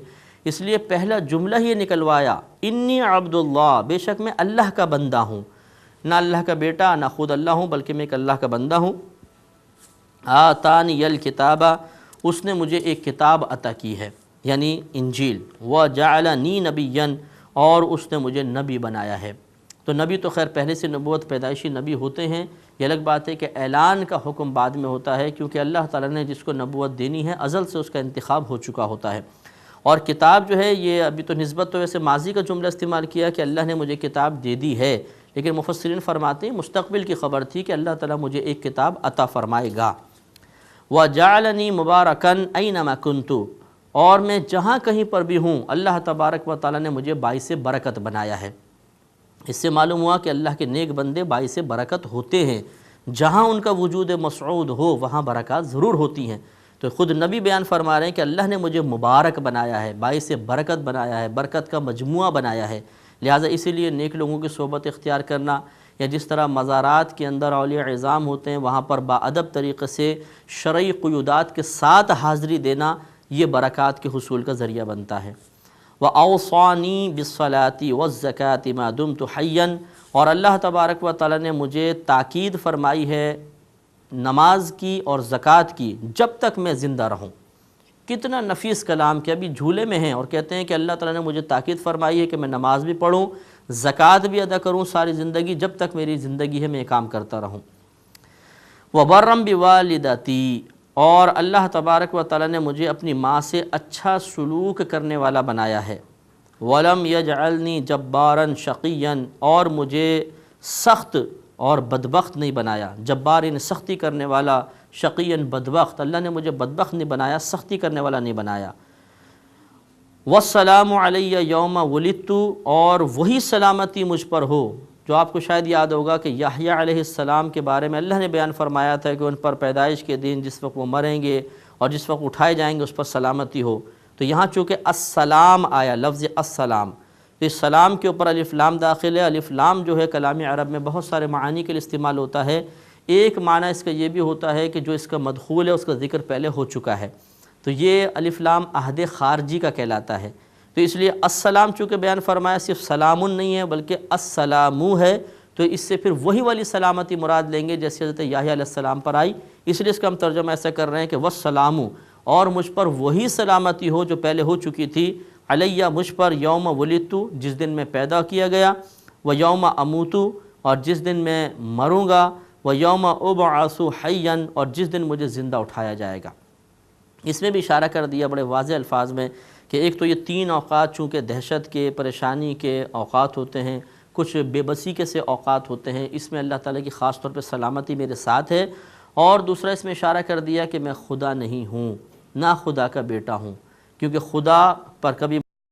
اس لیے پہلا جملہ یہ نکلوایا انی عبداللہ، بے شک میں اللہ کا بندہ ہوں، نہ اللہ کا بیٹا نہ خود اللہ ہوں، بلکہ میں ایک اللہ کا بندہ ہوں۔ آتانی الکتاب، اس نے مجھے ایک کتاب عطا کی ہے یعنی انجیل، وجعلنی نبیا، اور اس نے مجھے نبی بنایا ہے۔ تو نبی تو خیر پہلے سے نبوت پیدائشی نبی ہوتے ہیں، یہ الگ بات ہے کہ اعلان کا حکم بعد میں ہوتا ہے، کیونکہ اللہ تعالیٰ نے جس کو نبوت دینی ہے ازل سے اس کا انتخاب ہو چکا ہوتا ہے۔ اور کتاب جو ہے یہ ابھی تو نسبت تو ویسے ماضی کا جملہ استعمال کیا کہ اللہ نے مجھے کتاب دے دی ہے، لیکن مفسرین فرماتے ہیں مستقبل کی خبر تھی کہ اللہ تعالیٰ مجھے ایک کتاب عطا فرمائے گا۔ وَجَعَلَنِي مُبَارَكًا أَيْنَمَا كُنْتُ، اور میں جہاں کہیں پر بھی ہوں اللہ تبارک و تعالیٰ نے مجھے باعث برکت بنایا ہے۔ اس سے معلوم ہوا کہ اللہ کے نیک بندے باعث برکت ہوتے ہیں، جہاں ان کا وجود مسعود ہو وہاں برکات ضرور ہوتی ہیں۔ تو خود نبی بیان فرما رہے ہیں کہ اللہ نے مجھے مبارک بنایا ہے، باعث برکت بنایا ہے، برکت کا مجموعہ بنایا ہے۔ لہٰذا اسی لیے نیک لوگوں کی صحبت اختیار کرنا، یا جس طرح مزارات کے اندر اولیاء عظام ہوتے ہیں وہاں پر باادب طریقے سے شرعی قیودات کے ساتھ حاضری دینا، یہ برکات کے حصول کا ذریعہ بنتا ہے۔ وَأَوْصَانِي بِالصَّلَاةِ وَالزَّكَاةِ مَا دُمْتُ حَيًّا، اور اللہ تبارک و تعالیٰ نے مجھے تاکید فرمائی ہے نماز کی اور زکوٰۃ کی جب تک میں زندہ رہوں۔ کتنا نفیس کلام کہ ابھی جھولے میں ہیں اور کہتے ہیں کہ اللہ تعالیٰ نے مجھے تاکید فرمائی ہے کہ میں نماز بھی پڑھوں، زکوٰۃ بھی ادا کروں ساری زندگی، جب تک میری زندگی ہے میں یہ کام کرتا رہوں۔ وَبَرًّا بِوَالِدَتِي، اور اللہ تبارک و تعالیٰ نے مجھے اپنی ماں سے اچھا سلوک کرنے والا بنایا ہے۔ وَلَمْ يَجْعَلْنِي جَبَّارًا شَقِيًّا، اور مجھے سخت اور بدبخت نہیں بنایا۔ جبار یعنی سختی کرنے والا، شقیًا بدبخت، اللہ نے مجھے بدبخت نہیں بنایا، سختی کرنے والا نہیں بنایا۔ وَالسَّلَامُ عَلَيَّ يَوْمَ وُلِدتُّ، اور وہی سلامتی مجھ پر ہو جو آپ کو شاید یاد ہوگا کہ یحییٰ علیہ السلام کے بارے میں اللہ نے بیان فرمایا تھا کہ ان پر پیدائش کے دن جس وقت وہ مریں گے اور جس وقت اٹھائے جائیں گے اس پر سلامتی ہو۔ تو یہاں چونکہ السلام آیا، لفظ السلام، تو اس سلام کے اوپر الف لام داخل ہے۔ الف لام جو ہے کلام عرب میں بہت سارے معانی کے لیے استعمال ہوتا ہے۔ ایک معنی اس کا یہ بھی ہوتا ہے کہ جو اس کا مدخول ہے اس کا ذکر پہلے ہو چکا ہے، تو یہ الف لام عہد خارجی کا کہلاتا ہے۔ تو اس لیے السلام چونکہ بیان فرمایا صرف سلام نہیں ہے بلکہ السلامو ہے، تو اس سے پھر وہی والی سلامتی مراد لیں گے جیسے حضرت یحییٰ علیہ السلام پر آئی، اس لیے اس کا ہم ترجمہ ایسا کر رہے ہیں کہ والسلامو، اور مجھ پر وہی سلامتی ہو جو پہلے ہو چکی تھی، علیہ مجھ پر، یوم ولدتو جس دن میں پیدا کیا گیا، و یوم اموتو اور جس دن میں مروں گا، و یوم ابعث حیا اور جس دن مجھے زندہ اٹھایا جائے گا۔ اس میں بھی اشارہ کر دیا بڑے واضح الفاظ میں کہ ایک تو یہ تین اوقات چونکہ دہشت کے، پریشانی کے اوقات ہوتے ہیں، کچھ بے بسی کے سے اوقات ہوتے ہیں، اس میں اللہ تعالیٰ کی خاص طور پہ سلامتی میرے ساتھ ہے۔ اور دوسرا اس میں اشارہ کر دیا کہ میں خدا نہیں ہوں، نہ خدا کا بیٹا ہوں، کیونکہ خدا پر کبھی